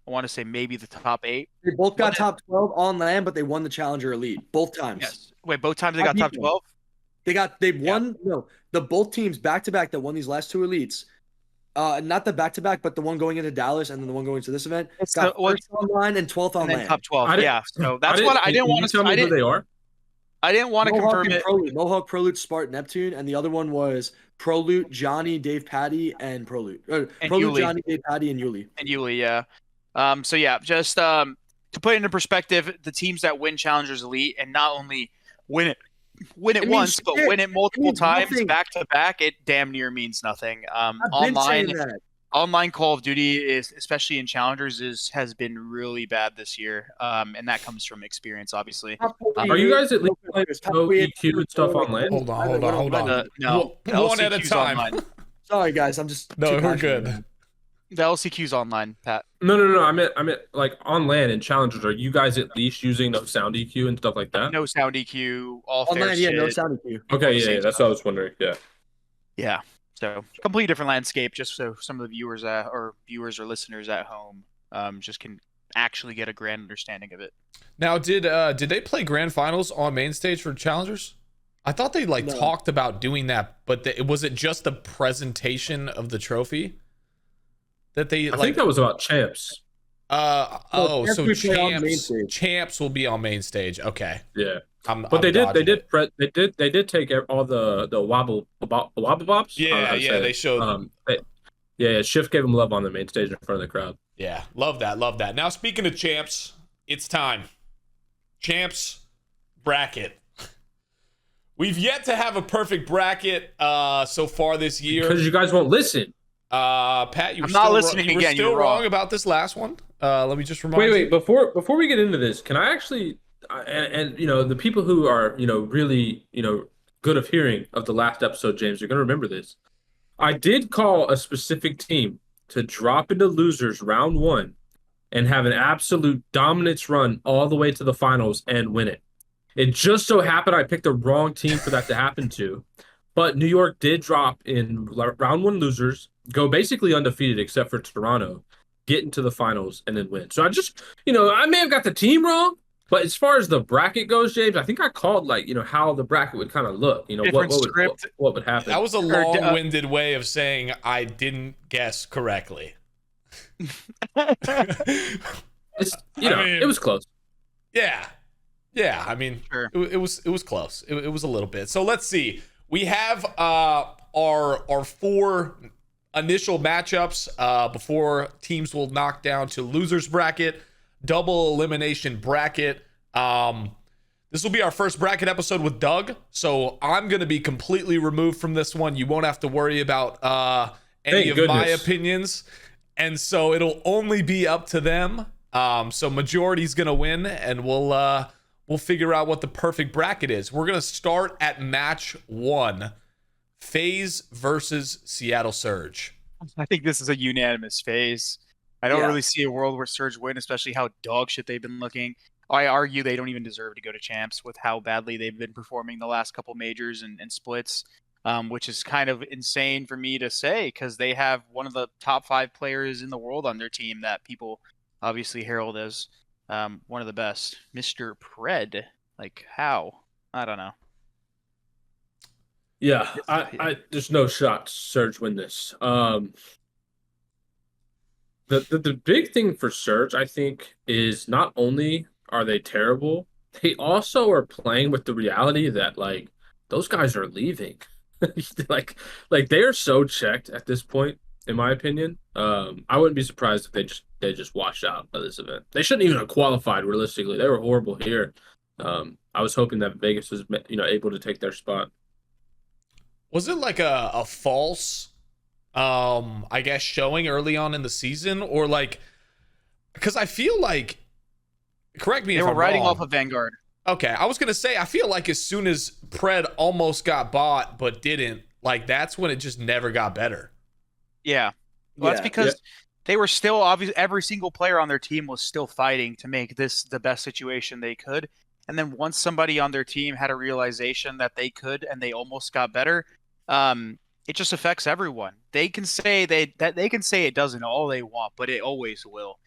I want to say, maybe the top 8. They both got top 12 on LAN, but they won the Challenger Elite both times. Yes. Wait, both times they got top 12? The both teams back to back that won these last two elites. Not the back-to-back, but the one going into Dallas and then the one going to this event. It's got first online and 12th on LAN. Top 12. Yeah. So that's what I didn't want to tell me who they are. I didn't want to confirm it. Mohawk, Proloot, Spartan, Neptune, and the other one was Proloot, Johnny, Dave, Patty, and Proloot. Proloot, Johnny, Dave, Patty, and Yuli. And Yuli, yeah. So yeah, just to put it into perspective, the teams that win Challengers Elite and not only win it once, but win it multiple times back to back, it damn near means nothing. Online Call of Duty is, especially in Challengers, has been really bad this year, and that comes from experience, obviously. Are you guys at least playing no EQ and stuff on LAN? Hold on. No, one at a time. Online. Sorry, guys, I'm just we're good. The LCQ's online, Pat. No. I meant like on LAN and Challengers. Are you guys at least using no sound EQ and stuff like that? No sound EQ, all online, fair shit. No sound EQ. Okay, yeah, that's what I was wondering. Yeah. So completely different landscape, just so some of the viewers or listeners at home just can actually get a grand understanding of it. Now, did they play grand finals on main stage for Challengers? I thought they talked about doing that, but was it just the presentation of the trophy? That they I think that was about champs. So champs will be on main stage. Okay. Yeah. But they did take all the wobble bops. Yeah, they showed. Shift gave them love on the main stage in front of the crowd. Yeah, love that. Now speaking of champs, it's time. Champs bracket. We've yet to have a perfect bracket so far this year because you guys won't listen. Pat, you were still wrong about this last one. Let me just remind you. Wait, before we get into this, can I actually and the people who are really good of hearing of the last episode, James, you're gonna remember this. I did call a specific team to drop into losers round 1 and have an absolute dominance run all the way to the finals and win it. It just so happened I picked the wrong team for that to happen to. But New York did drop in round 1 losers, go basically undefeated except for Toronto. get into the finals and then win. So I just, I may have got the team wrong, but as far as the bracket goes, James, I think I called how the bracket would kind of look. Different script. What would happen. That was a long-winded way of saying I didn't guess correctly. It's, it was close. Yeah. I mean, Sure. it was close. It was a little bit. So let's see. We have our 4 initial matchups before teams will knock down to losers bracket, double elimination bracket. This will be our first bracket episode with Doug, so I'm going to be completely removed from this one. You won't have to worry about any of my opinions, and so it'll only be up to them. So majority's going to win, and we'll figure out what the perfect bracket is. We're going to start at match 1, FaZe versus Seattle Surge. I think this is a unanimous FaZe. I don't really see a world where Surge win, especially how dog shit they've been looking. I argue they don't even deserve to go to champs with how badly they've been performing the last couple majors and splits, which is kind of insane for me to say because they have one of the top 5 players in the world on their team that people obviously herald as one of the best, Mr. Pred. Like, how? I don't know. Yeah, I there's no shot Surge win this. The big thing for Surge, I think, is not only are they terrible, they also are playing with the reality that those guys are leaving. like they are so checked at this point, in my opinion. I wouldn't be surprised if they just washed out of this event. They shouldn't even have qualified realistically. They were horrible here. I was hoping that Vegas was able to take their spot. Was it like a false I guess showing early on in the season, or because I feel like, correct me if I'm wrong. They were riding off of Vanguard. Okay, I was gonna say I feel like as soon as Pred almost got bought but didn't, that's when it just never got better. Yeah, well, that's because they were still obviously every single player on their team was still fighting to make this the best situation they could, and then once somebody on their team had a realization that they could and they almost got better, it just affects everyone. They can say they can say it doesn't all they want, but it always will,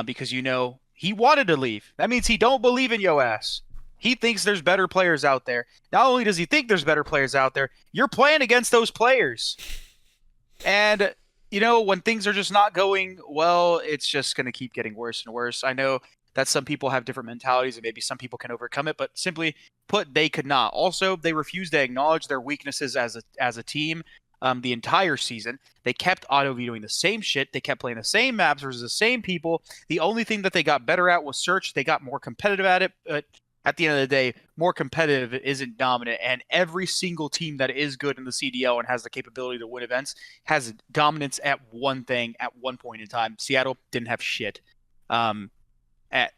because he wanted to leave. That means he don't believe in yo ass. He thinks there's better players out there. Not only does he think there's better players out there, you're playing against those players. And when things are just not going well, it's just going to keep getting worse and worse. I know that some people have different mentalities and maybe some people can overcome it, but simply put, they could not. Also, they refused to acknowledge their weaknesses as a team. The entire season, they kept auto-vetoing the same shit. They kept playing the same maps versus the same people. The only thing that they got better at was search. They got more competitive at it, but at the end of the day, more competitive isn't dominant. And every single team that is good in the CDL and has the capability to win events has dominance at one thing at one point in time. Seattle didn't have shit at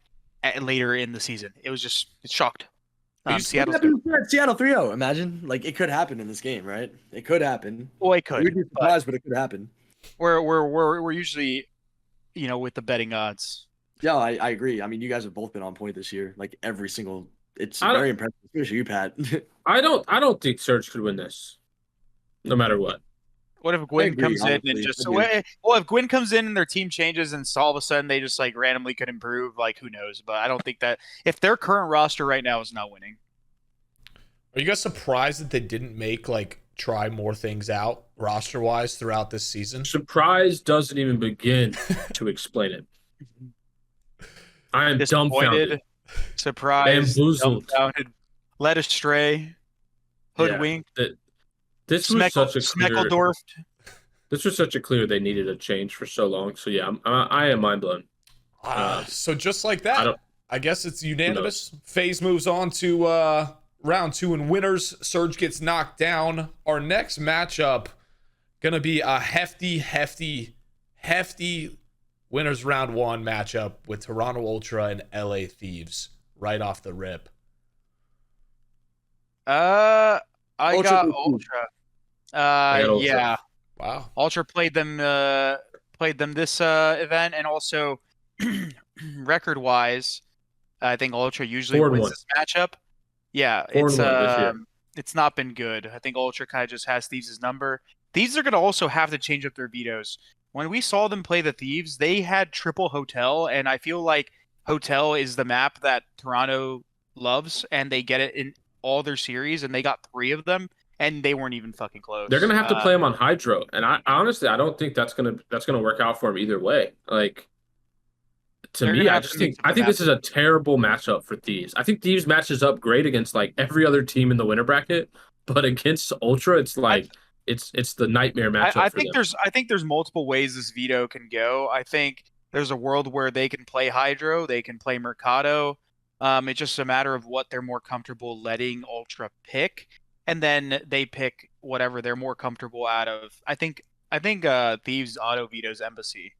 later in the season. It's shocked. Seattle 3-0. Imagine, it could happen in this game, right? It could happen. Well, it could. We'd be surprised, but it could happen. We're usually, with the betting odds. Yeah, I agree. I mean, you guys have both been on point this year. Every single, it's very impressive, especially you, Pat. I don't think Surge could win this, no matter what. What if Gwyn comes in and just if Gwyn comes in and their team changes and all of a sudden they just randomly could improve, who knows? But I don't think that if their current roster right now is not winning. Are you guys surprised that they didn't make try more things out roster wise throughout this season? Surprise doesn't even begin to explain it. I am dumbfounded, surprised, bamboozled, led astray, hoodwinked. Yeah, this was such a clear. This was such a clear they needed a change for so long. So yeah, I am mind blown. So just like that, I guess it's unanimous. FaZe moves on to round 2 and winners. Surge gets knocked down. Our next matchup gonna be a hefty winners round 1 matchup with Toronto Ultra and LA Thieves right off the rip. I got Ultra. Ultra. Yeah. Wow. Ultra played them this event, and also record-wise, I think Ultra usually wins this matchup. Yeah, it's not been good. I think Ultra kind of just has Thieves' number. Thieves are going to also have to change up their vetoes when we saw them play the Thieves, they had triple Hotel, and I feel like Hotel is the map that Toronto loves, and they get it in all their series, and they got 3 of them, and they weren't even fucking close. They're gonna have to play him on HyDra, and I honestly I don't think that's gonna work out for him either way. Like to me, I think this is a terrible matchup for Thieves. I think Thieves matches up great against like every other team in the winner bracket, but against Ultra, it's like it's the nightmare matchup. I think there's multiple ways this veto can go. I think there's a world where they can play HyDra, they can play Mercado. It's just a matter of what they're more comfortable letting Ultra pick, and then they pick whatever they're more comfortable out of. I think Thieves auto vetoes Embassy,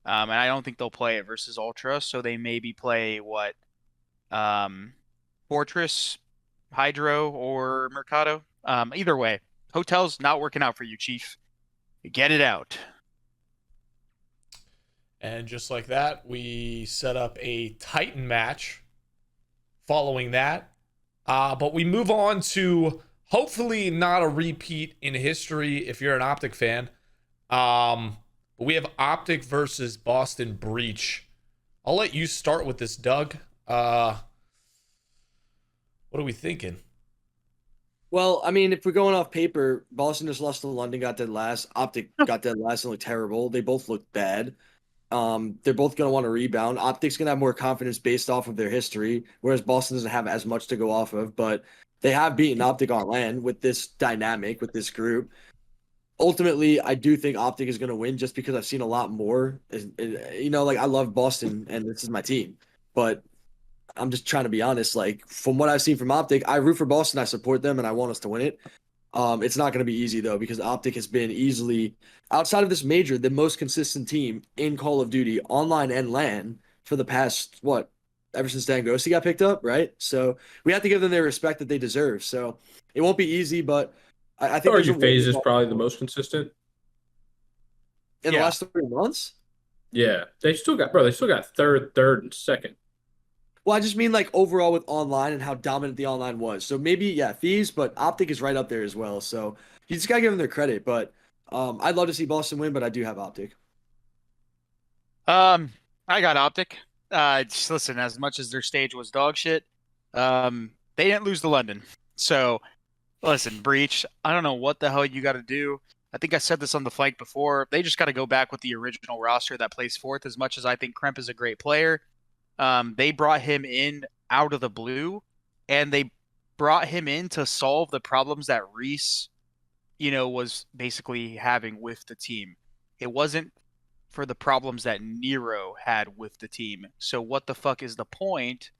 and I don't think they'll play it versus Ultra, so they maybe play Fortress, HyDra, or Mercado. Either way, Hotel's not working out for you, Chief. Get it out. And just like that, we set up a Titan match following that. But we move on to hopefully not a repeat in history if you're an OpTic fan. But we have OpTic versus Boston Breach. I'll let you start with this, Doug. What are we thinking? Well, I mean, if we're going off paper, Boston just lost to London, got dead last. OpTic got dead last and looked terrible. They both looked bad. They're both going to want to rebound. OpTic's going to have more confidence based off of their history, whereas Boston doesn't have as much to go off of. But they have beaten OpTic on LAN with this dynamic, with this group. Ultimately, I do think OpTic is going to win just because I've seen a lot more. You know, like I love Boston and this is my team. But I'm just trying to be honest. Like from what I've seen from OpTic, I root for Boston. I support them and I want us to win it. It's not going to be easy though, because OpTic has been easily, outside of this major, the most consistent team in Call of Duty online and LAN for the past, ever since Dan Ghosty got picked up, right? So we have to give them their respect that they deserve. So it won't be easy, but I think FaZe is probably the most consistent in the last 3 months. Yeah, they still got third, and second. Well, I just mean like overall with online and how dominant the online was. So maybe, Thieves, but OpTic is right up there as well. So you just got to give them their credit. But I'd love to see Boston win, but I do have OpTic. I got OpTic. Just listen, as much as their stage was dog shit, they didn't lose to London. So listen, Breach, I don't know what the hell you got to do. I think I said this on the flank before. They just got to go back with the original roster that plays fourth. As much as I think Kremp is a great player, they brought him in out of the blue, and they brought him in to solve the problems that Reese, was basically having with the team. It wasn't for the problems that Nero had with the team. So what the fuck is the point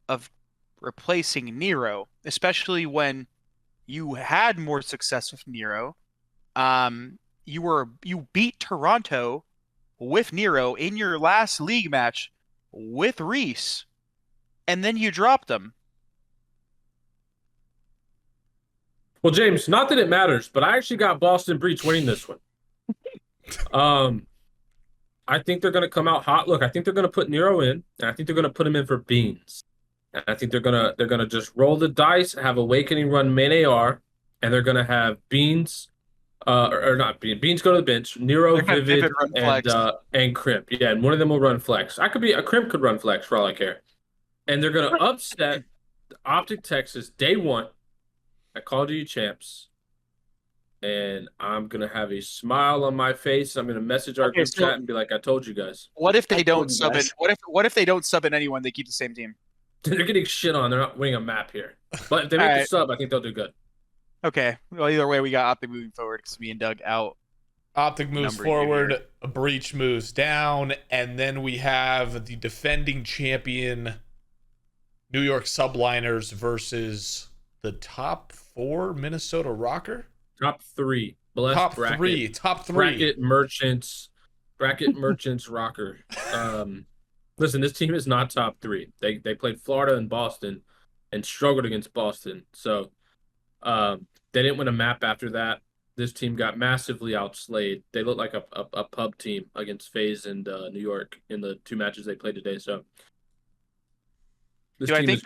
of replacing Nero, especially when you had more success with Nero? You beat Toronto with Nero in your last league match with Reese, and then you dropped them. Well, James, not that it matters, but I actually got Boston Breach winning this one. I think they're going to come out hot. Look, I think they're going to put Nero in, and I think they're going to put him in for Beans. And I think they're gonna just roll the dice, have Awakening run main AR, and they're going to have Beans. Or not Beans go to the bench. Nero, Vivid, and Crimp. Yeah, and one of them will run flex. Crimp could run flex for all I care. And they're gonna upset OpTic Texas day 1 at Call of Duty Champs. And I'm gonna have a smile on my face. I'm gonna message our group chat and be like, "I told you guys." What if they don't sub in? What if they don't sub in anyone? They keep the same team. They're getting shit on. They're not winning a map here. But if they make the sub, I think they'll do good. Okay. Well, either way, we got OpTic moving forward because me and Doug out. OpTic moves forward, a Breach moves down, and then we have the defending champion New York Subliners versus the top 4 Minnesota Rocker? Top 3. Blessed top bracket. Top 3. Bracket Merchants Rocker. Listen, this team is not top 3. They played Florida and Boston and struggled against Boston. So they didn't win a map after that. This team got massively outslayed. They look like a pub team against FaZe and New York in the 2 matches they played today. So do I think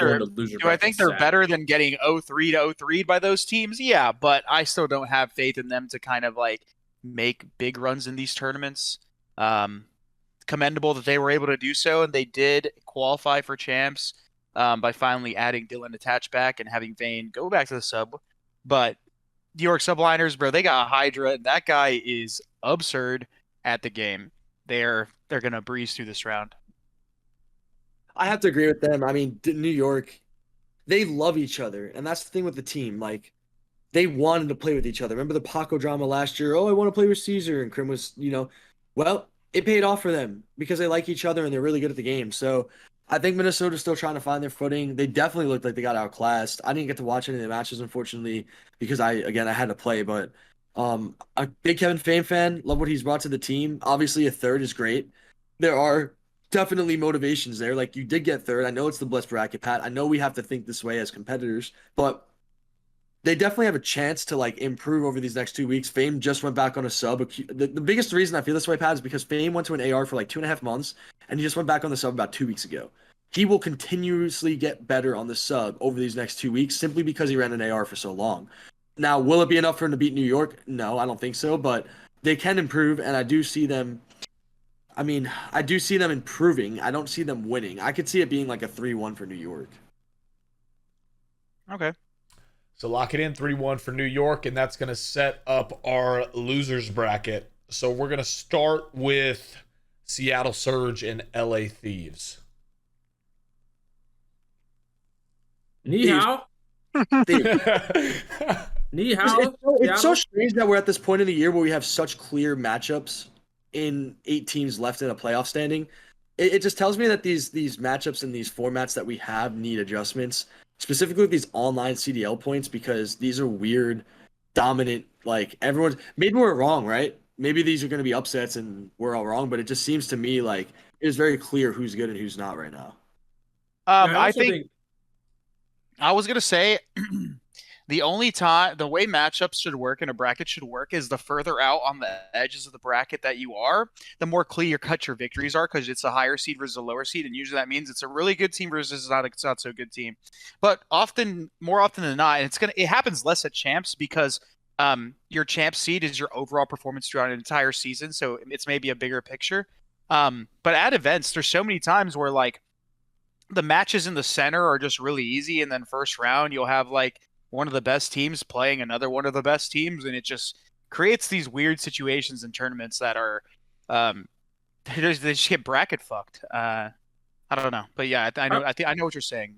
they're better than getting 0-3 to 0-3 by those teams? Yeah, but I still don't have faith in them to kind of like make big runs in these tournaments. Commendable that they were able to do so, and they did qualify for champs by finally adding Dylan Attach back and having Vayne go back to the sub. But the York Subliners, bro, they got HyDra, and that guy is absurd at the game. They're gonna breeze through this round. I have to agree with them. I mean, New York, they love each other, and that's the thing with the team. Like, they wanted to play with each other. Remember the Paco drama last year? Oh, I want to play with Caesar, and Krim was, well, it paid off for them because they like each other and they're really good at the game. So I think Minnesota's still trying to find their footing. They definitely looked like they got outclassed. I didn't get to watch any of the matches, unfortunately, because I had to play. But a big Kevin Fame fan. Love what he's brought to the team. Obviously, a third is great. There are definitely motivations there. Like, you did get third. I know it's the blessed bracket, Pat. I know we have to think this way as competitors, but they definitely have a chance to improve over these next 2 weeks. Fame just went back on a sub. The biggest reason I feel this way, Pat, is because Fame went to an AR for 2.5 months, and he just went back on the sub about 2 weeks ago. He will continuously get better on the sub over these next 2 weeks simply because he ran an AR for so long. Now, will it be enough for him to beat New York? No, I don't think so, but they can improve, and I do see them. I mean, I do see them improving. I don't see them winning. I could see it being a 3-1 for New York. Okay. So lock it in 3-1 for New York, and that's going to set up our losers bracket. So we're going to start with Seattle Surge and LA Thieves. Ni hao. Ni hao. It's so strange that we're at this point in the year where we have such clear matchups in 8 teams left in a playoff standing. It just tells me that these matchups and these formats that we have need adjustments, specifically with these online CDL points, because these are weird, dominant, everyone's, maybe we're wrong, right? Maybe these are going to be upsets and we're all wrong, but it just seems to me it's very clear who's good and who's not right now. I think I was going to say the only time the way matchups should work and a bracket should work is the further out on the edges of the bracket that you are, the more clear cut your victories are, because it's a higher seed versus a lower seed, and usually that means it's a really good team versus not so good team. But more often than not, it happens less at champs because your champ seed is your overall performance throughout an entire season, so it's maybe a bigger picture. But at events, there's so many times where the matches in the center are just really easy, and then first round you'll have one of the best teams playing another one of the best teams, and it just creates these weird situations in tournaments that are they just get bracket fucked. I don't know, but yeah, I know what you're saying.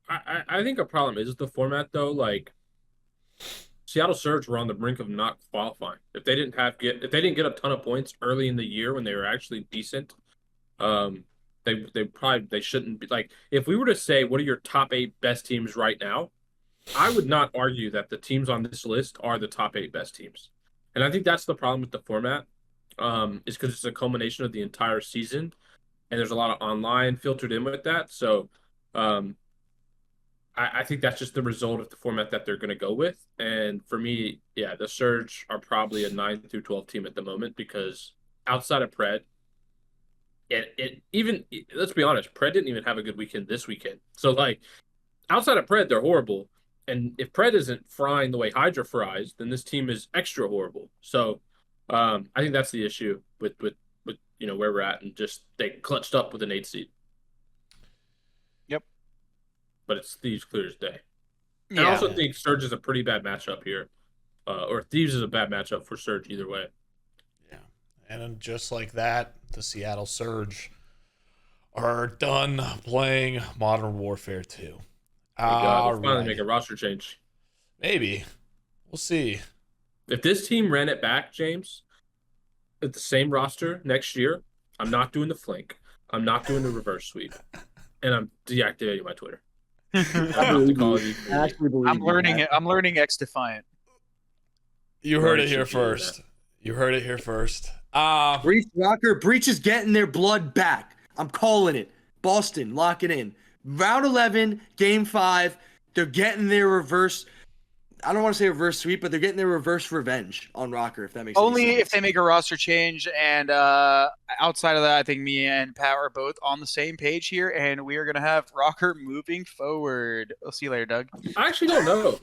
I think a problem is the format though. Seattle Surge were on the brink of not qualifying if they didn't get a ton of points early in the year when they were actually decent. They shouldn't be if we were to say what are your top 8 best teams right now, I would not argue that the teams on this list are the top 8 best teams. And I think that's the problem with the format, is because it's a culmination of the entire season, and there's a lot of online filtered in with that. So I think that's just the result of the format that they're going to go with. And for me, yeah, the Surge are probably a 9 through 12 team at the moment, because outside of Pred, let's be honest, Pred didn't even have a good weekend this weekend. So outside of Pred, they're horrible. And if Pred isn't frying the way HyDra fries, then this team is extra horrible. So I think that's the issue with where we're at, and just they clutched up with an 8 seed. Yep. But it's Thieves clear as day. Yeah. I also think Surge is a pretty bad matchup here. Or Thieves is a bad matchup for Surge either way. Yeah. And just like that, the Seattle Surge are done playing Modern Warfare 2. We'll finally make a roster change. Maybe. We'll see. If this team ran it back, James, at the same roster next year, I'm not doing the flank. I'm not doing the reverse sweep. And I'm deactivating my Twitter. I'm learning X Defiant. You heard it here first. You heard it here first. Breach Rocker, Breach is getting their blood back. I'm calling it. Boston, lock it in. Round 11, game 5, they're getting their reverse. I don't want to say reverse sweep, but they're getting their reverse revenge on Rocker, if that makes Only any sense. if they make a roster change, and outside of that, I think me and Pat are both on the same page here, and we are gonna have Rocker moving forward. We'll see you later, Doug. I actually don't know.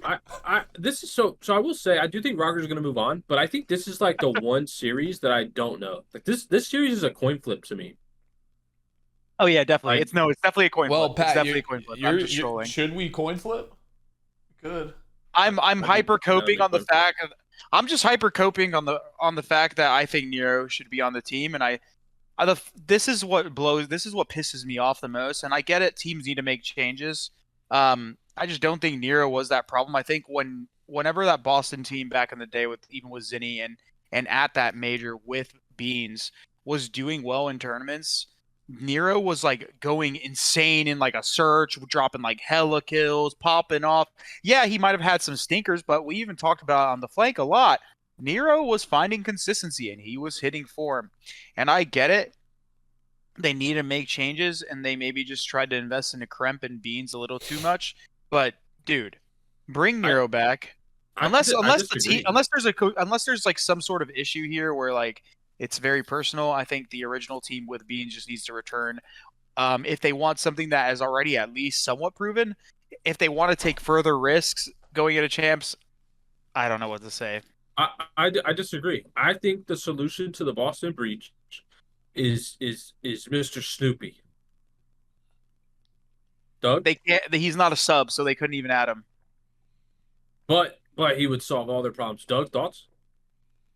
This is so I will say I do think Rocker's going to move on, but I think this is like the one series that I don't know. Like this series is a coin flip to me. Oh yeah, definitely. Like- It's definitely a coin Well, flip. Pat, It's definitely a coin flip. I'm just trolling. should we coin flip? Good. I'm hyper coping on the coin flip. fact of, I'm just hyper coping on the fact that I think Nero should be on the team, and this is what pisses me off the most. And I get it, teams need to make changes. I just don't think Nero was that problem. I think whenever that Boston team back in the day with Zinni and at that major with Beans was doing well in tournaments, Nero was like going insane in like a search, dropping like hella kills, popping off. Yeah, he might have had some stinkers, but we even talked about on the flank a lot. Nero was finding consistency and he was hitting form. And I get it. They need to make changes and they maybe just tried to invest into Kremp and Beans a little too much. But dude, bring Nero back. Unless there's like some sort of issue here where like it's very personal. I think the original team with Beans just needs to return. If they want something that is already at least somewhat proven, if they want to take further risks going into champs, I don't know what to say. I disagree. I think the solution to the Boston breach is Mr. Snoopy. Doug? They can't. He's not a sub, so they couldn't even add him. But he would solve all their problems. Doug, thoughts?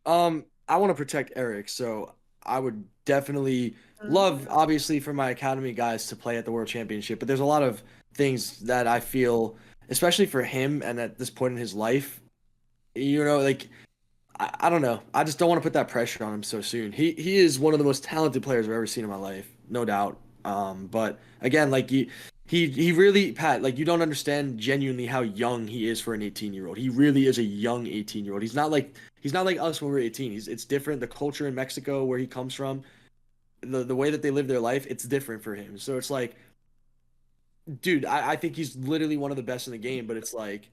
I want to protect Eric, so I would definitely love, obviously, for my academy guys to play at the World Championship. But there's a lot of things that I feel, especially for him and at this point in his life, like I don't know. I just don't want to put that pressure on him so soon. He is one of the most talented players I've ever seen in my life, no doubt. But again, like he really, Pat, like you don't understand genuinely how young he is for an 18-year-old. He really is a young 18-year-old. He's not like us when we're 18. It's different. The culture in Mexico where he comes from, the way that they live their life, it's different for him. So it's like, dude, I think he's literally one of the best in the game, but it's like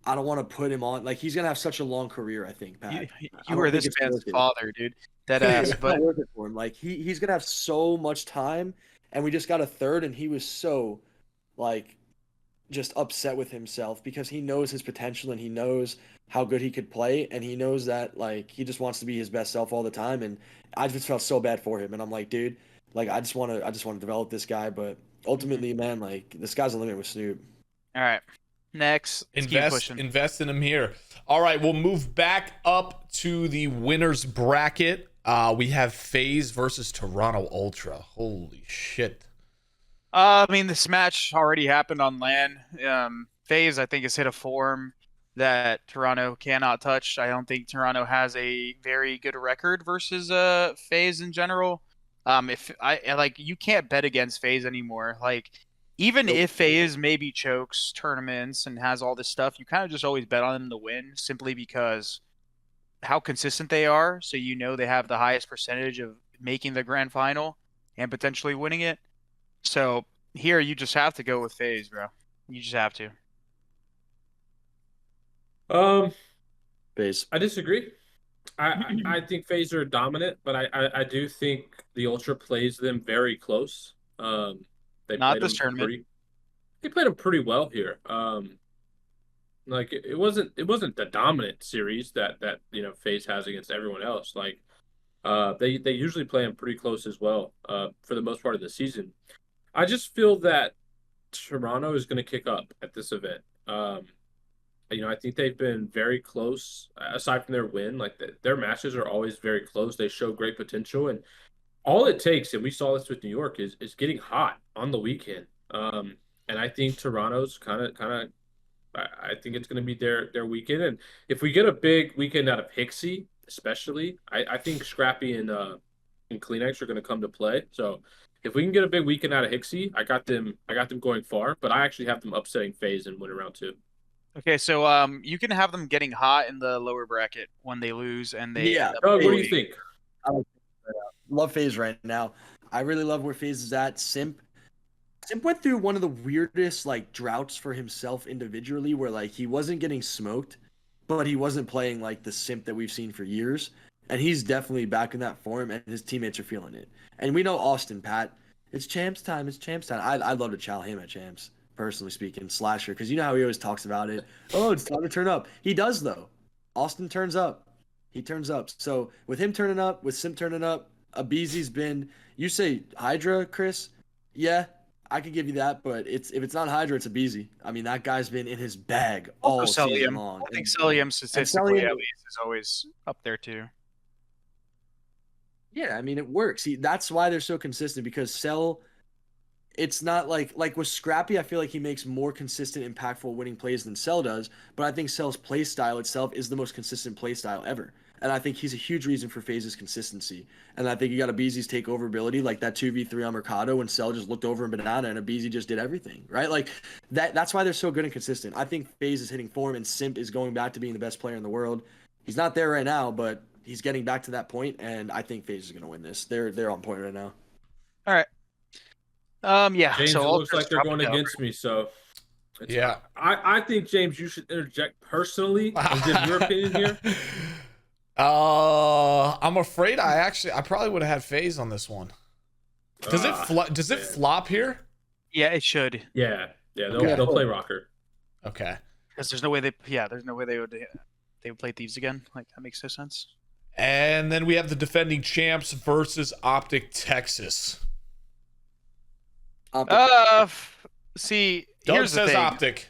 I don't want to put him on. Like he's gonna have such a long career, I think, Pat. You were this man's father, dude. That ass, It's but not worth it for him. Like he's gonna have so much time, and we just got a third, and he was so like just upset with himself because he knows his potential and he knows how good he could play, and he knows that like he just wants to be his best self all the time. And I just felt so bad for him, and I'm like, dude, like I just want to develop this guy, but ultimately, man, like the sky's the limit with Snoop. all right. Next, let's keep pushing. Invest in him here. All right, we'll move back up to the winners bracket. We have FaZe versus Toronto Ultra. Holy shit. I mean, this match already happened on LAN. FaZe, I think, has hit a form that Toronto cannot touch. I don't think Toronto has a very good record versus FaZe in general. If I like, you can't bet against FaZe anymore. Like, even if FaZe maybe chokes tournaments and has all this stuff, you kind of just always bet on them to win simply because how consistent they are. So you know they have the highest percentage of making the grand final and potentially winning it. So here you just have to go with FaZe, bro. You just have to. FaZe. I disagree. I think FaZe are dominant, but I do think the Ultra plays them very close. They Not played this them tournament. They played them pretty well here. Like it wasn't the dominant series that FaZe has against everyone else. Like they usually play them pretty close as well. For the most part of the season, I just feel that Toronto is going to kick up at this event. I think they've been very close. Aside from their win, like their matches are always very close. They show great potential, and all it takes, and we saw this with New York, is getting hot on the weekend. And I think Toronto's kind of. I think it's going to be their weekend, and if we get a big weekend out of Hixie, especially, I think Scrappy and Kleenex are going to come to play. So if we can get a big weekend out of Hixie, I got them going far, but I actually have them upsetting FaZe and winning round 2. Okay, so you can have them getting hot in the lower bracket when they lose and they Yeah. end up Doug, what do you losing. think? Love FaZe right now. I really love where FaZe is at. Simp went through one of the weirdest like droughts for himself individually, where like he wasn't getting smoked, but he wasn't playing like the Simp that we've seen for years. And he's definitely back in that form, and his teammates are feeling it. And we know Austin, Pat. It's Champs time. It's Champs time. I'd love to chow him at Champs, personally speaking, SlasheR, because you know how he always talks about it. Oh, it's time to turn up. He does, though. Austin turns up. He turns up. So with him turning up, with Simp turning up, aBeZy's been. You say HyDra, Chris? Yeah, I could give you that, but if it's not HyDra, it's aBeZy. I mean, that guy's been in his bag all Also season Cellium. long. I think Cellium statistically Cellium- at least is always up there too. Yeah, I mean, it works. That's why they're so consistent, because Cell, it's not like with Scrappy, I feel like he makes more consistent, impactful winning plays than Cell does, but I think Cell's play style itself is the most consistent play style ever. And I think he's a huge reason for FaZe's consistency. And I think you got aBeZy's takeover ability, like that 2v3 on Mercado when Cell just looked over in Banana and aBeZy just did everything, right? Like that's why they're so good and consistent. I think FaZe is hitting form and Simp is going back to being the best player in the world. He's not there right now, but he's getting back to that point, and I think FaZe is going to win this. They're on point right now. All right. Yeah. James, so it looks like they're going dropping against me, so Yeah. I think, James, you should interject personally and give your opinion here. I'm afraid I probably would have had FaZe on this one. Does it flop here? Yeah, it should. Yeah, they'll play Rocker. Okay. Because there's no way they would play Thieves again. Like, that makes no sense. And then we have the defending champs versus OpTic Texas. See, Doug here's the says thing. OpTic.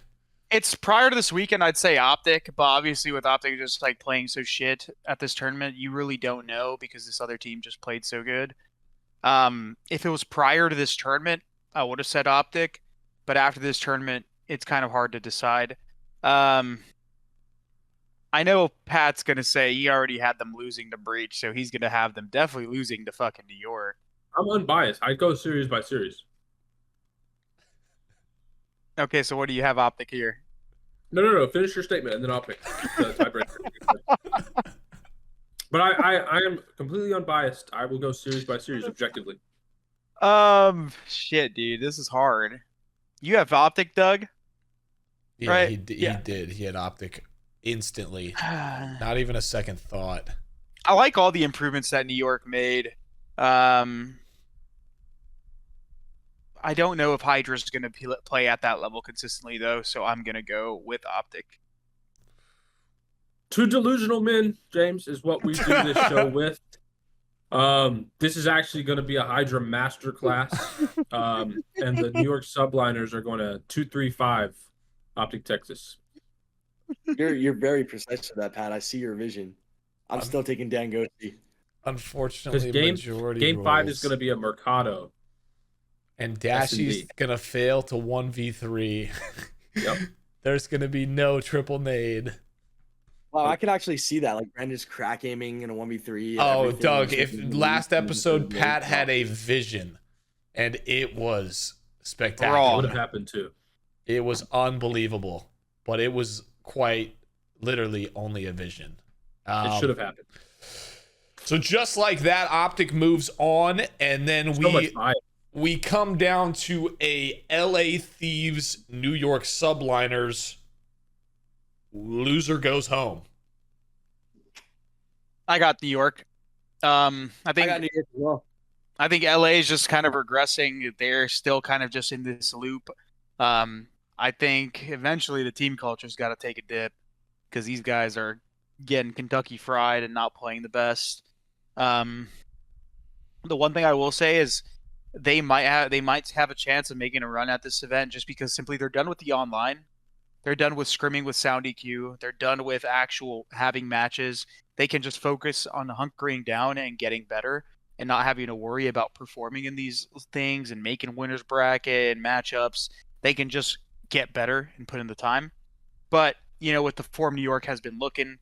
It's prior to this weekend, I'd say OpTic, but obviously with OpTic just like playing so shit at this tournament, you really don't know because this other team just played so good. If it was prior to this tournament, I would have said OpTic, but after this tournament, it's kind of hard to decide. I know Pat's gonna say he already had them losing to Breach, so he's gonna have them definitely losing to fucking New York. I'm unbiased. I'd go series by series. Okay, so what do you have OpTic here? No. Finish your statement, and then I'll pick the tiebreaker. But I am completely unbiased. I will go series by series objectively. Shit, dude, this is hard. You have OpTic, Doug? Yeah, Right? he did. He had OpTic instantly. Not even a second thought. I like all the improvements that New York made. I don't know if HyDra's going to play at that level consistently, though, so I'm going to go with OpTic. Two delusional men, James, is what we do this show with. This is actually going to be a HyDra masterclass. And the New York Subliners are going to 2-3-5 OpTic Texas. You're very precise with that, Pat. I see your vision. I'm still taking Dan Ghosty. Unfortunately, Game 5 is rules. going to be a Mercado. And Dashy's S&D. gonna fail to 1v3. Yep. There's gonna be no triple nade. Wow, I could actually see that. Like Brandon's crack aiming in a 1v3. Oh, Doug, if last episode Pat had a vision and it was spectacular. Wrong. Would have happened too. It was unbelievable, but it was quite literally only a vision. It should have happened. So just like that, OpTic moves on, and then So much bias. we come down to a LA Thieves New York Subliners. Loser goes home. I got New York. I I got New York as well. I think LA is just kind of regressing. They're still kind of just in this loop. I think eventually the team culture's got to take a dip because these guys are getting Kentucky fried and not playing the best. The one thing I will say is they might have a chance of making a run at this event just because simply they're done with the online. They're done with scrimming with sound EQ. They're done with actual having matches. They can just focus on hunkering down and getting better and not having to worry about performing in these things and making winners bracket and matchups. They can just get better and put in the time. But, you know, with the form New York has been looking,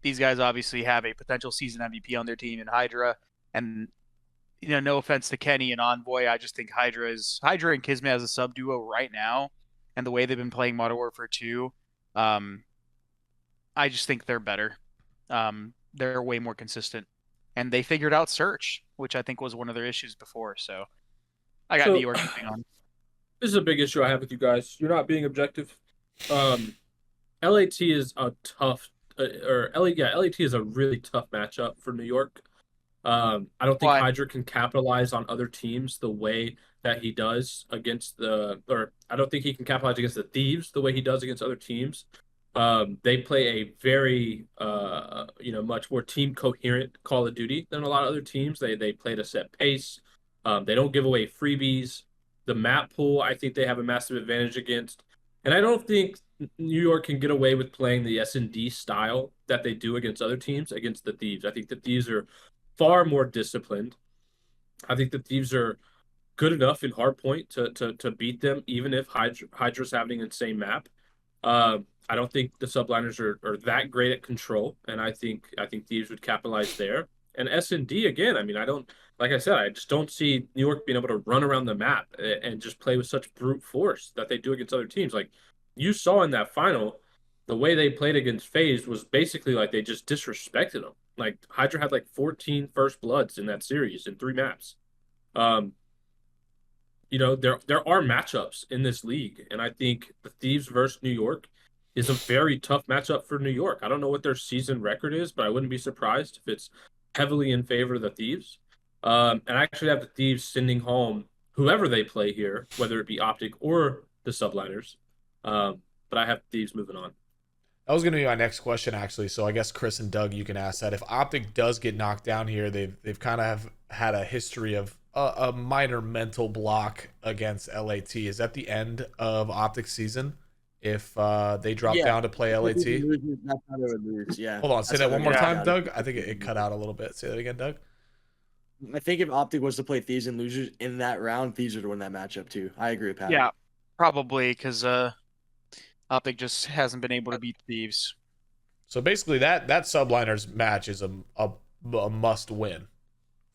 these guys obviously have a potential season MVP on their team in HyDra. And, you know, no offense to Kenny and Envoy, I just think HyDra and Kismet as a sub duo right now, and the way they've been playing Modern Warfare 2, I just think they're better. They're way more consistent. And they figured out Search, which I think was one of their issues before. So I got New York moving on. This is a big issue I have with you guys. You're not being objective. LAT is a tough, LAT is a really tough matchup for New York. I don't think Why? HyDra can capitalize on other teams the way that he does against or I don't think he can capitalize against the Thieves the way he does against other teams. They play a very, much more team coherent Call of Duty than a lot of other teams. They play at a set pace. They don't give away freebies. The map pool, I think they have a massive advantage against. And I don't think New York can get away with playing the S&D style that they do against other teams, against the Thieves. I think the Thieves are far more disciplined. I think the Thieves are good enough in hardpoint to beat them, even if HyDra's having an insane map. I don't think the Subliners are that great at control, and I think Thieves would capitalize there. And S&D again, I mean, like I said, I just don't see New York being able to run around the map and just play with such brute force that they do against other teams. Like you saw in that final, the way they played against FaZe was basically like they just disrespected them. Like HyDra had like 14 first bloods in that series in 3 maps. There are matchups in this league, and I think the Thieves versus New York is a very tough matchup for New York. I don't know what their season record is, but I wouldn't be surprised if it's heavily in favor of the Thieves. And I actually have the Thieves sending home whoever they play here, whether it be OpTic or the Subliners. But I have Thieves moving on. That was going to be my next question, actually. So I guess Chris and Doug, you can ask that. If OpTic does get knocked down here, they've kind of had a history of a minor mental block against LAT. Is that the end of OpTic's season if they drop down to play LAT? That's how they would lose. Yeah. Hold on, say that one more gonna time, Doug. I think it cut out a little bit. Say that again, Doug. I think if OpTic was to play Thieves and losers in that round, Thieves would win that matchup too. I agree with Pat. Yeah, probably because OpTic just hasn't been able to beat Thieves. So basically, that Subliners match is a must win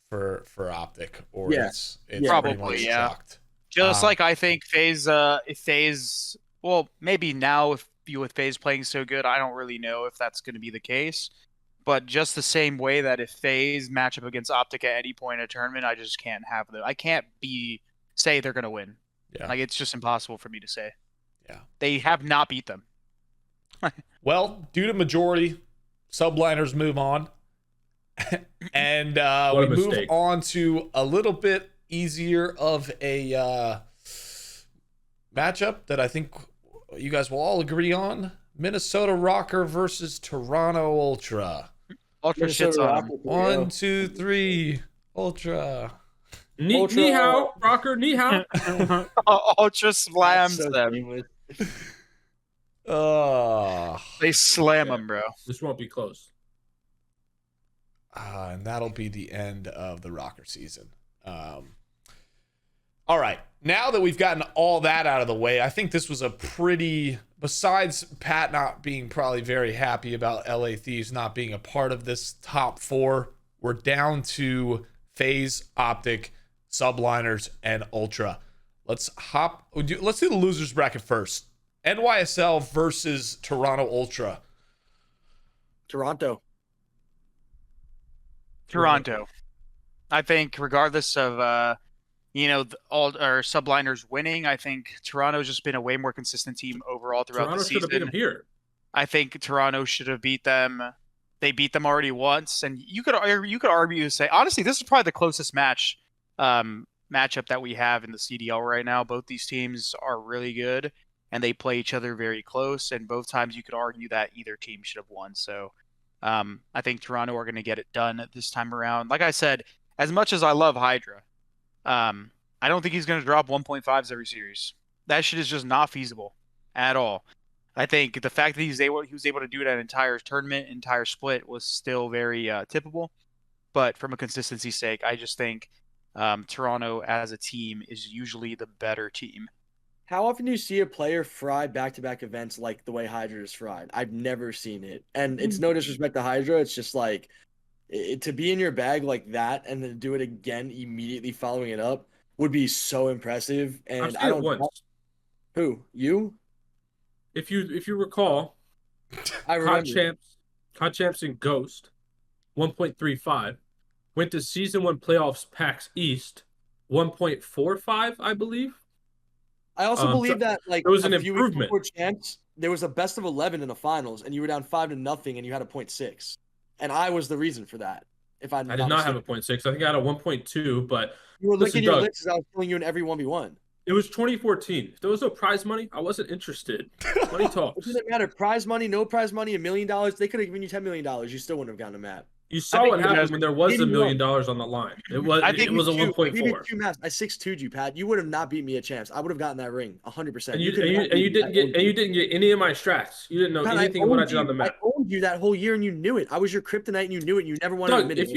for OpTic, or it's Probably, pretty much yeah. chalked. Just like I think FaZe, if FaZe, well, maybe now with FaZe playing so good, I don't really know if that's going to be the case. But just the same way that if FaZe match up against OpTic at any point in a tournament, I just can't have them. I can't say they're going to win. Yeah. Like, it's just impossible for me to say. Yeah. They have not beat them. Well, due to majority, Subliners move on. And we move on to a little bit easier of a matchup that I think you guys will all agree on. Minnesota Rocker versus Toronto Ultra. Ultra shits on them. 1, 2, 3. Ultra. Ni hao, Rocker, ni hao. Ultra slams them. They slam them, bro. This won't be close. And that'll be the end of the Rocker season. All right. Now that we've gotten all that out of the way, I think this was a pretty, besides Pat not being probably very happy about LA Thieves not being a part of this top 4, we're down to FaZe, OpTic, Subliners, and Ultra. Let's do the losers bracket first. NYSL versus Toronto Ultra. Toronto. I think regardless of all our Subliners winning, I think Toronto's just been a way more consistent team overall throughout the season. Toronto should have beat them here. I think Toronto should have beat them. They beat them already once, and you could argue to say, honestly, this is probably the closest matchup that we have in the CDL right now. Both these teams are really good, and they play each other very close. And both times you could argue that either team should have won. So I think Toronto are going to get it done this time around. Like I said, as much as I love HyDra, I don't think he's going to drop 1.5s every series. That shit is just not feasible at all. I think the fact that he was able to do it at an entire tournament, entire split, was still very tippable. But from a consistency sake, I just think Toronto as a team is usually the better team. How often do you see a player fry back-to-back events like the way HyDra is fried? I've never seen it. And it's no disrespect to HyDra. It's just like, to be in your bag like that and then do it again immediately following it up would be so impressive. And I don't once. Who? You? If you recall, I remember. COD Champs and Ghost 1.35 went to season 1 playoffs PAX East 1.45, I believe. I also believe that, like, there was a an few improvement. weeks before Champs, there was a best of 11 in the finals, and you were down 5-0, and you had a 0.6, and I was the reason for that. If I did not have a 0.6. I think I had a 1.2, but you were listen, licking your Doug, lips as I was killing you in every 1v1. it was 2014. If there was no prize money, I wasn't interested. Money It talks. doesn't matter. Prize money, no prize money, $1 million. They could have given you $10 million. You still wouldn't have gotten a map. You saw what happened when there was $1 maybe million on the line. It was I think it was a We did 1.4. 2 maps. I 6-2'd you, Pat. You would have not beat me at champs. I would have gotten that ring 100%. And you didn't get any of my strats. You didn't know Pat, anything of what I did on the I map. owned you that whole year, and you knew it. I was your kryptonite, and you knew it. You never wanted to Doug, admit it. if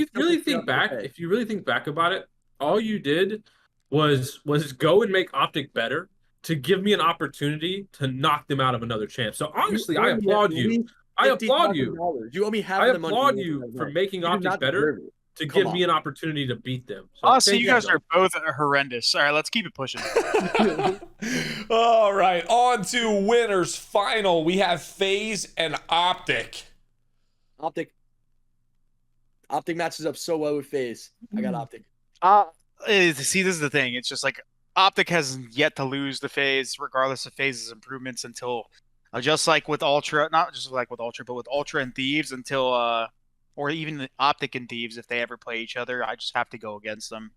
you really think back about it, all you did was go and make OpTic better to give me an opportunity to knock them out of another champ. So honestly, I applaud you. I applaud you. You owe me half I the money. applaud you for making OpTic better to give me an opportunity to beat them. So Honestly, thank you guys Doug. are both horrendous. All right, let's keep it pushing. All right, on to winners final. We have FaZe and OpTic. OpTic matches up so well with FaZe. I got OpTic. See, this is the thing. It's just like OpTic has yet to lose the FaZe, regardless of FaZe's improvements, until just like with Ultra, not just like with Ultra, but with Ultra and Thieves, until or even the OpTic and Thieves, if they ever play each other, I just have to go against them.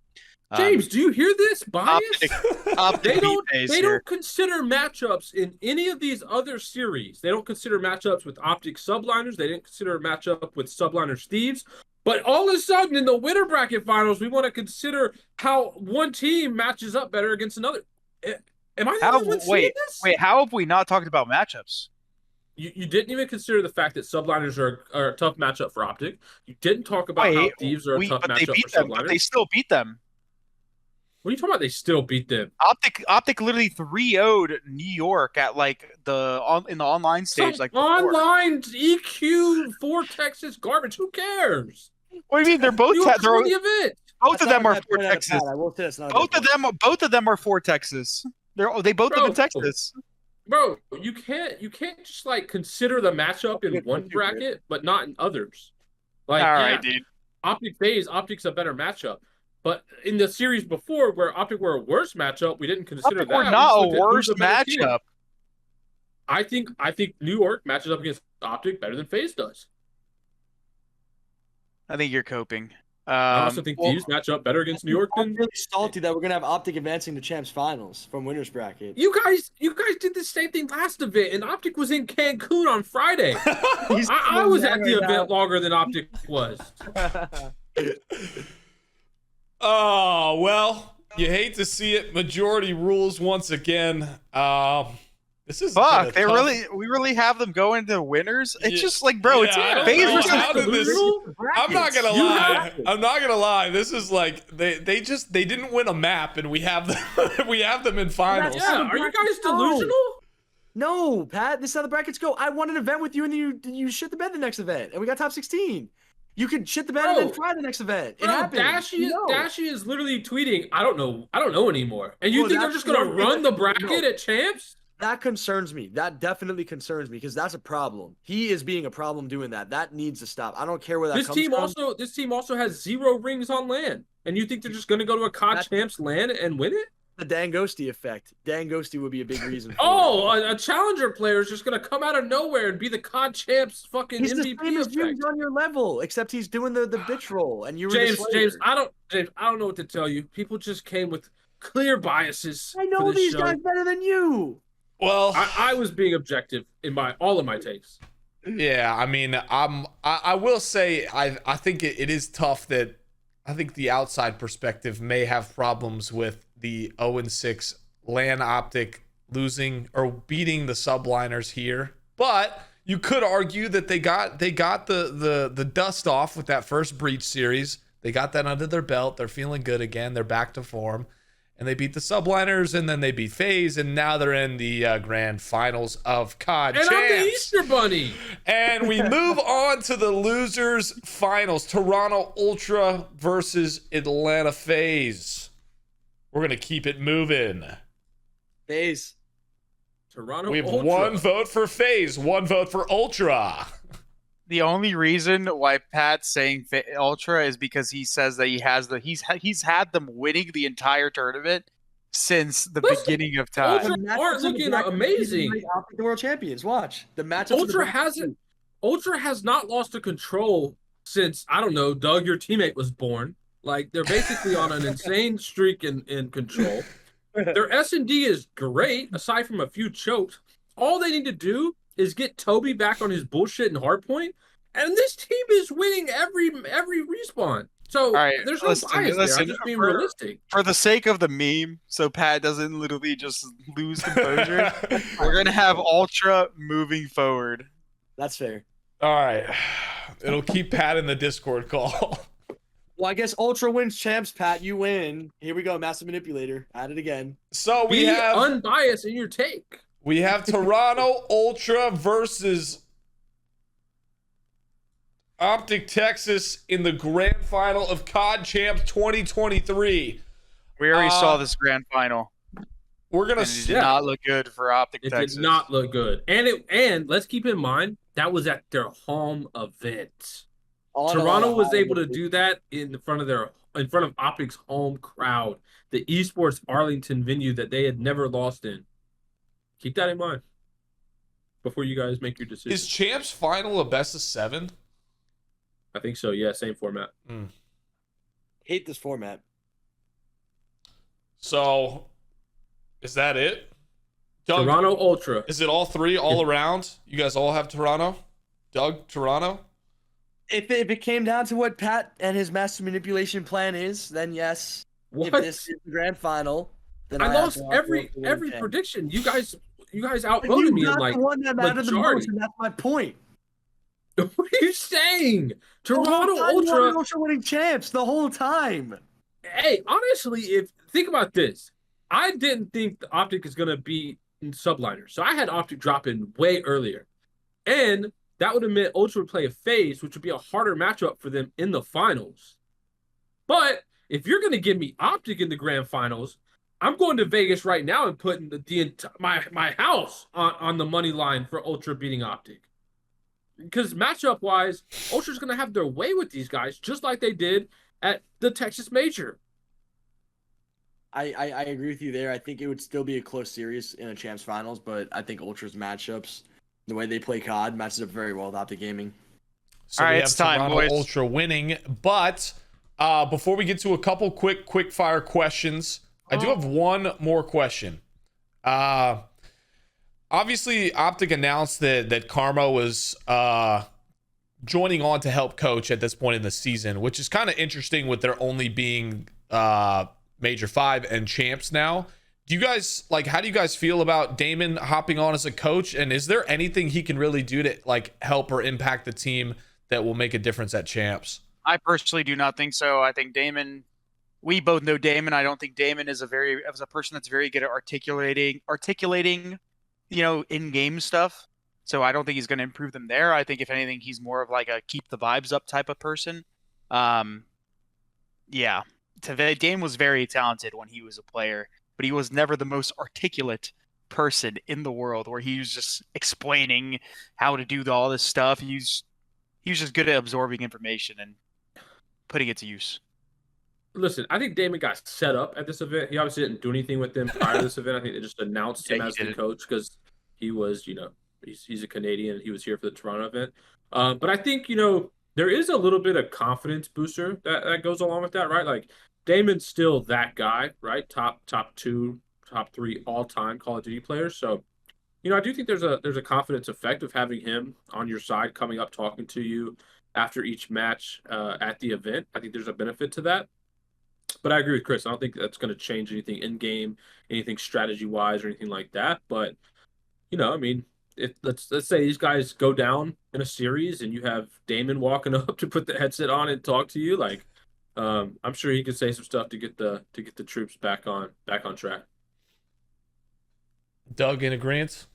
James, do you hear this bias? OpTic They don't consider matchups in any of these other series. They don't consider matchups with OpTic Subliners. They didn't consider a matchup with Subliners Thieves. But all of a sudden, in the winter bracket finals, we want to consider how one team matches up better against another. Am I the only one seeing this? Wait, how have we not talked about matchups? You didn't even consider the fact that Subliners are a tough matchup for OpTic. You didn't talk about how Thieves are a tough matchup for Subliners. But they still beat them. What are you talking about? They still beat them. OpTic literally 3-0'd New York at like in the online stage. Like online EQ Vortexes garbage. Who cares? What do you mean? They're both the event. Both of them are Vortexes. I will say that's not Both of them are Vortexes. They both live in Texas. Bro, you can't just like consider the matchup in one bracket, but not in others. Like, all right, dude. OpTic FaZe, OpTic's a better matchup. But in the series before, where OpTic were a worse matchup, we didn't consider that. We're not a worse matchup. I think New York matches up against OpTic better than FaZe does. I think you're coping. I also think Thieves match up better against New York than. I'm really salty that we're gonna have OpTic advancing to champs finals from winners bracket. You guys did the same thing last event, and OpTic was in Cancun on Friday. I was at the event longer than OpTic was. Oh, well, you hate to see it. Majority rules once again. This is we really have them go into winners. It's just like, bro, it's FaZe versus I'm not gonna lie. I'm not gonna lie. This is like they didn't win a map, and we have them in finals. Yeah, are you guys delusional? No, Pat. This is how the brackets go. I won an event with you, and you shit the bed the next event, and we got top 16. You could shit the bed and then try the next event. It happened. Dashy is literally tweeting, I don't know anymore. And you think they're just gonna run the bracket at champs? That concerns me. That definitely concerns me because that's a problem. He is being a problem doing that. That needs to stop. I don't care where that comes from. This team also has 0 rings on LAN. And you think they're just gonna go to a COD Champs LAN and win it? The Dan Ghosty effect. Dan Ghosty would be a big reason for it. A challenger player is just gonna come out of nowhere and be the COD Champs fucking he's MVP the same as effect. on your level, except he's doing the bitch roll and you were James, I don't know what to tell you. People just came with clear biases. I know these guys better than you. Well, I was being objective in all of my takes. Yeah, I mean, I will say I think it is tough that I think the outside perspective may have problems with the 0-6 LAN OpTic losing or beating the subliners here, but you could argue that they got the dust off with that first Breach series. They got that under their belt. They're feeling good again. They're back to form. And they beat the subliners, and then they beat FaZe, and now they're in the grand finals of COD Champs. And I'm the Easter Bunny. And we move on to the losers finals. Toronto Ultra versus Atlanta FaZe. We're going to keep it moving. FaZe. Toronto We have Ultra. 1 vote for FaZe, 1 vote for Ultra. The only reason why Pat's saying Ultra is because he says that he's had them winning the entire tournament since the Listen, beginning of Ultra time. aren't looking amazing. OpTic the world champions. Watch the matchup. Ultra has not lost to control since, I don't know, Doug, your teammate was born. Like, they're basically on an insane streak in control. Their S&D is great, aside from a few chokes. All they need to do is get Toby back on his bullshit and hardpoint, and this team is winning every respawn. So Right, there's no bias there. I'm just being realistic. For the sake of the meme, so Pat doesn't literally just lose composure, we're gonna have Ultra moving forward. That's fair. All right. It'll keep Pat in the Discord call. Well, I guess Ultra wins champs, Pat. You win. Here we go, Massive Manipulator. At it again. So we Be have unbiased in your take. We have Toronto Ultra versus OpTic Texas in the grand final of COD Champs 2023. We already saw this grand final. We're gonna. And it did not look good for OpTic It Texas. did not look good, and let's keep in mind that was at their home event. Toronto was able to do that in front of OpTic's home crowd, the esports Arlington venue that they had never lost in. Keep that in mind before you guys make your decision. Is Champs final a best of 7? I think so. Yeah, same format. Hate this format. So, is that it? Doug, Toronto Ultra. Is it all 3 all around? You guys all have Toronto? Doug, Toronto? If it came down to what Pat and his master manipulation plan is, then yes. What? If this is the grand final, then I have lost to every champ. prediction. You guys But outvoted me in got like the one that mattered the majority. most, and that's my point. What are you saying? The whole Toronto time you wanted Ultra. Ultra winning champs the whole time. Hey, honestly, think about this. I didn't think the OpTic is gonna be in Subliner, so I had OpTic drop in way earlier, and that would have meant Ultra would play a FaZe, which would be a harder matchup for them in the finals. But if you're gonna give me OpTic in the grand finals, I'm going to Vegas right now and putting my house on the money line for Ultra beating OpTic. Because matchup wise, Ultra's gonna have their way with these guys, just like they did at the Texas Major. I agree with you there. I think it would still be a close series in a champs finals, but I think Ultra's matchups, the way they play COD, matches up very well with OpTic Gaming. So all we right, have it's time, Toronto boys. Ultra winning, but before we get to a couple quick fire questions, I do have one more question. Obviously, OpTic announced that Karma was joining on to help coach at this point in the season, which is kind of interesting with there only being Major 5 and Champs now. Do you guys how do you guys feel about Damon hopping on as a coach, and is there anything he can really do to help or impact the team that will make a difference at Champs? I personally do not think so. I think Damon, we both know Damon. I don't think Damon is a person that's very good at articulating, in-game stuff. So I don't think he's going to improve them there. I think if anything, he's more of like a keep the vibes up type of person. Yeah. Damon was very talented when he was a player, but he was never the most articulate person in the world where he was just explaining how to do all this stuff. He was just good at absorbing information and putting it to use. Listen, I think Damon got set up at this event. He obviously didn't do anything with them prior to this event. I think they just announced him as the coach because he was, he's a Canadian. He was here for the Toronto event. But I think, there is a little bit of confidence booster that goes along with that, right? Like, Damon's still that guy, right? Top 2, top 3 all-time Call of Duty players. So, I do think there's a confidence effect of having him on your side, coming up, talking to you after each match at the event. I think there's a benefit to that. But I agree with Chris. I don't think that's going to change anything in game, anything strategy wise or anything like that. But if let's say these guys go down in a series and you have Damon walking up to put the headset on and talk to you, I'm sure he could say some stuff to get the troops back on track. Doug, in agreement?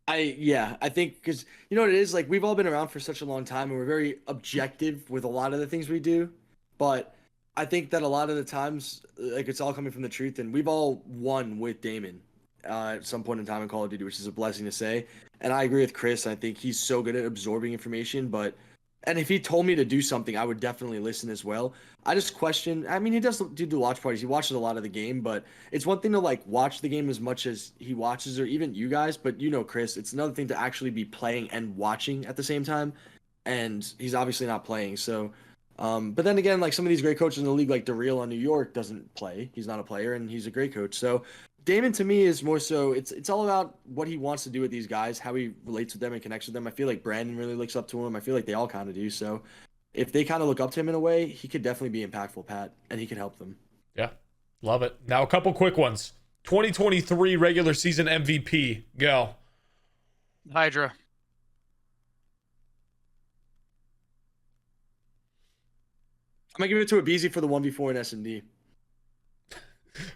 I think because you know what it is, we've all been around for such a long time and we're very objective with a lot of the things we do, but I think that a lot of the times it's all coming from the truth, and we've all won with Damon at some point in time in Call of Duty, which is a blessing to say. And I agree with Chris. I think he's so good at absorbing information, but And if he told me to do something, I would definitely listen as well. I just question. I mean, he does do the watch parties. He watches a lot of the game, but it's one thing to like watch the game as much as he watches, or even you guys. But you know, Chris, it's another thing to actually be playing and watching at the same time. And he's obviously not playing. So, but then again, like some of these great coaches in the league, like DeReal on New York, doesn't play. He's not a player, and he's a great coach. So Damon to me is more so it's all about what he wants to do with these guys, how he relates with them and connects with them. I feel like Brandon really looks up to him. I feel like they all kind of do. So if they kind of look up to him in a way, he could definitely be impactful, Pat, and he could help them. Yeah, love it. Now a couple quick ones. 2023 regular season MVP. Go. HyDra. I'm gonna give it to aBeZy for the 1v4 in S&D.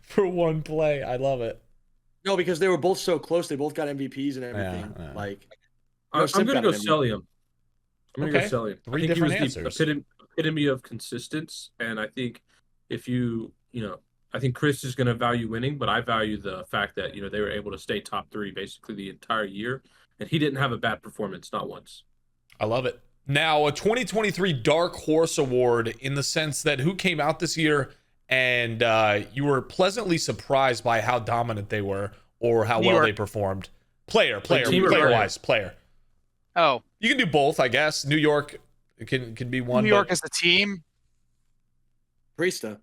For one play. I love it. No, because they were both so close. They both got MVPs and everything. Yeah. Like, I'm Simp gonna got go an MVP. Cellium. I'm gonna Okay. go Cellium. Three I think different he was answers. the epitome of consistency, and I think if I think Chris is gonna value winning, but I value the fact that they were able to stay top 3 basically the entire year, and he didn't have a bad performance, not once. I love it. Now, a 2023 Dark Horse Award in the sense that who came out this year and you were pleasantly surprised by how dominant they were or how New well York. they performed. Player team or wise, player. Oh, You can do both, I guess. New York can be one. New York but as a team. Priestahh.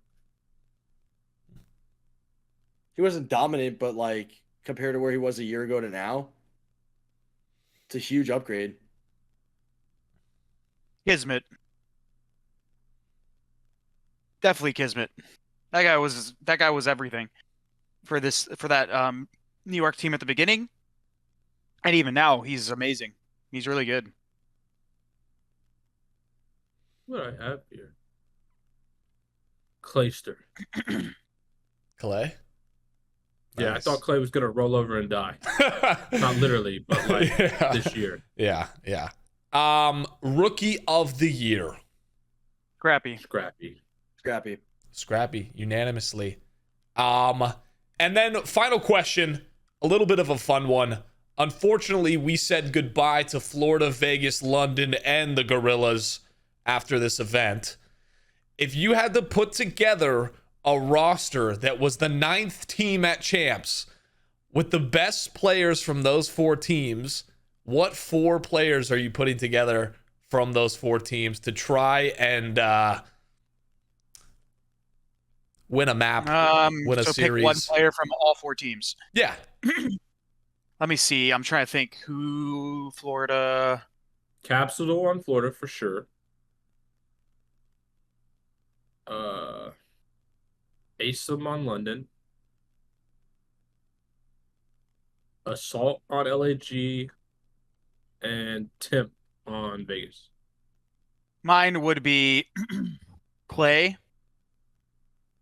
He wasn't dominant, but like compared to where he was a year ago to now, it's a huge upgrade. Kismet. Definitely Kismet. That guy was everything for that New York team at the beginning. And even now, he's amazing. He's really good. What do I have here? Clayster. Clay. Yeah, I Nice. thought Clay was gonna roll over and die. Not literally, but like Yeah. this year. Yeah. Rookie of the year. Scrappy. Scrappy. Scrappy, unanimously. And then final question, a little bit of a fun one. Unfortunately, we said goodbye to Florida, Vegas, London, and the Gorillas after this event. If you had to put together a roster that was the 9th team at Champs with the best players from those 4 teams, what 4 players are you putting together from those 4 teams to try and win a map, win a so series? pick one player from all 4 teams. Yeah. Let me see. I'm trying to think who Florida. Capsule on Florida for sure. Asim on London. Assault on LAG. And Timp on Vegas. Mine would be Clay,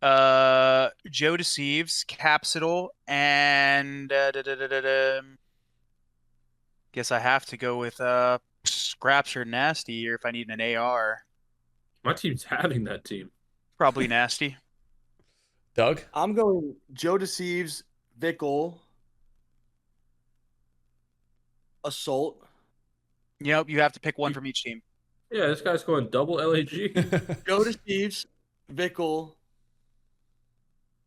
Joe Deceives, Capsule, and guess I have to go with Scraps or Nasty here if I need an AR. My team's having that team. Probably Nasty. Doug? I'm going Joe Deceives, Vickle, Assault. Yep, you have to pick one from each team. Yeah, this guy's going double LAG. Joe Deceives, Vickle.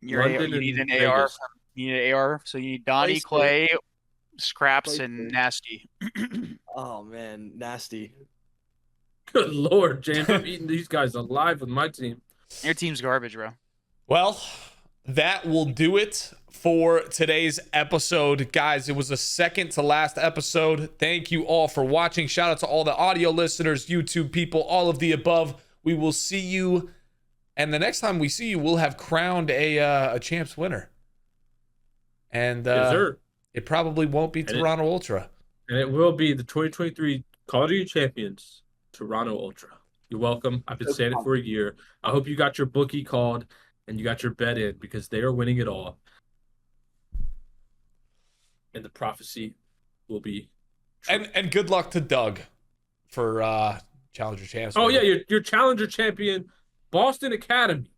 London You need an and AR. Vegas. You need an AR, so you need Donnie, Clay, Scraps, and Nasty. Oh man, Nasty. Good Lord, James. I'm eating these guys alive with my team. Your team's garbage, bro. Well, that will do it for today's episode. Guys, it was a second to last episode. Thank you all for watching. Shout out to all the audio listeners, YouTube people, all of the above. We will see you. And the next time we see you, we'll have crowned a champs winner. And Yes, sir. it probably won't be And Toronto Ultra. And it will be the 2023 Call of Duty Champions, Toronto Ultra. You're welcome. I've been saying it for a year. I hope you got your bookie called and you got your bet in because they are winning it all. And the prophecy will be true. And good luck to Doug for Challenger Champs. Oh, yeah, your Challenger champion, Boston Academy.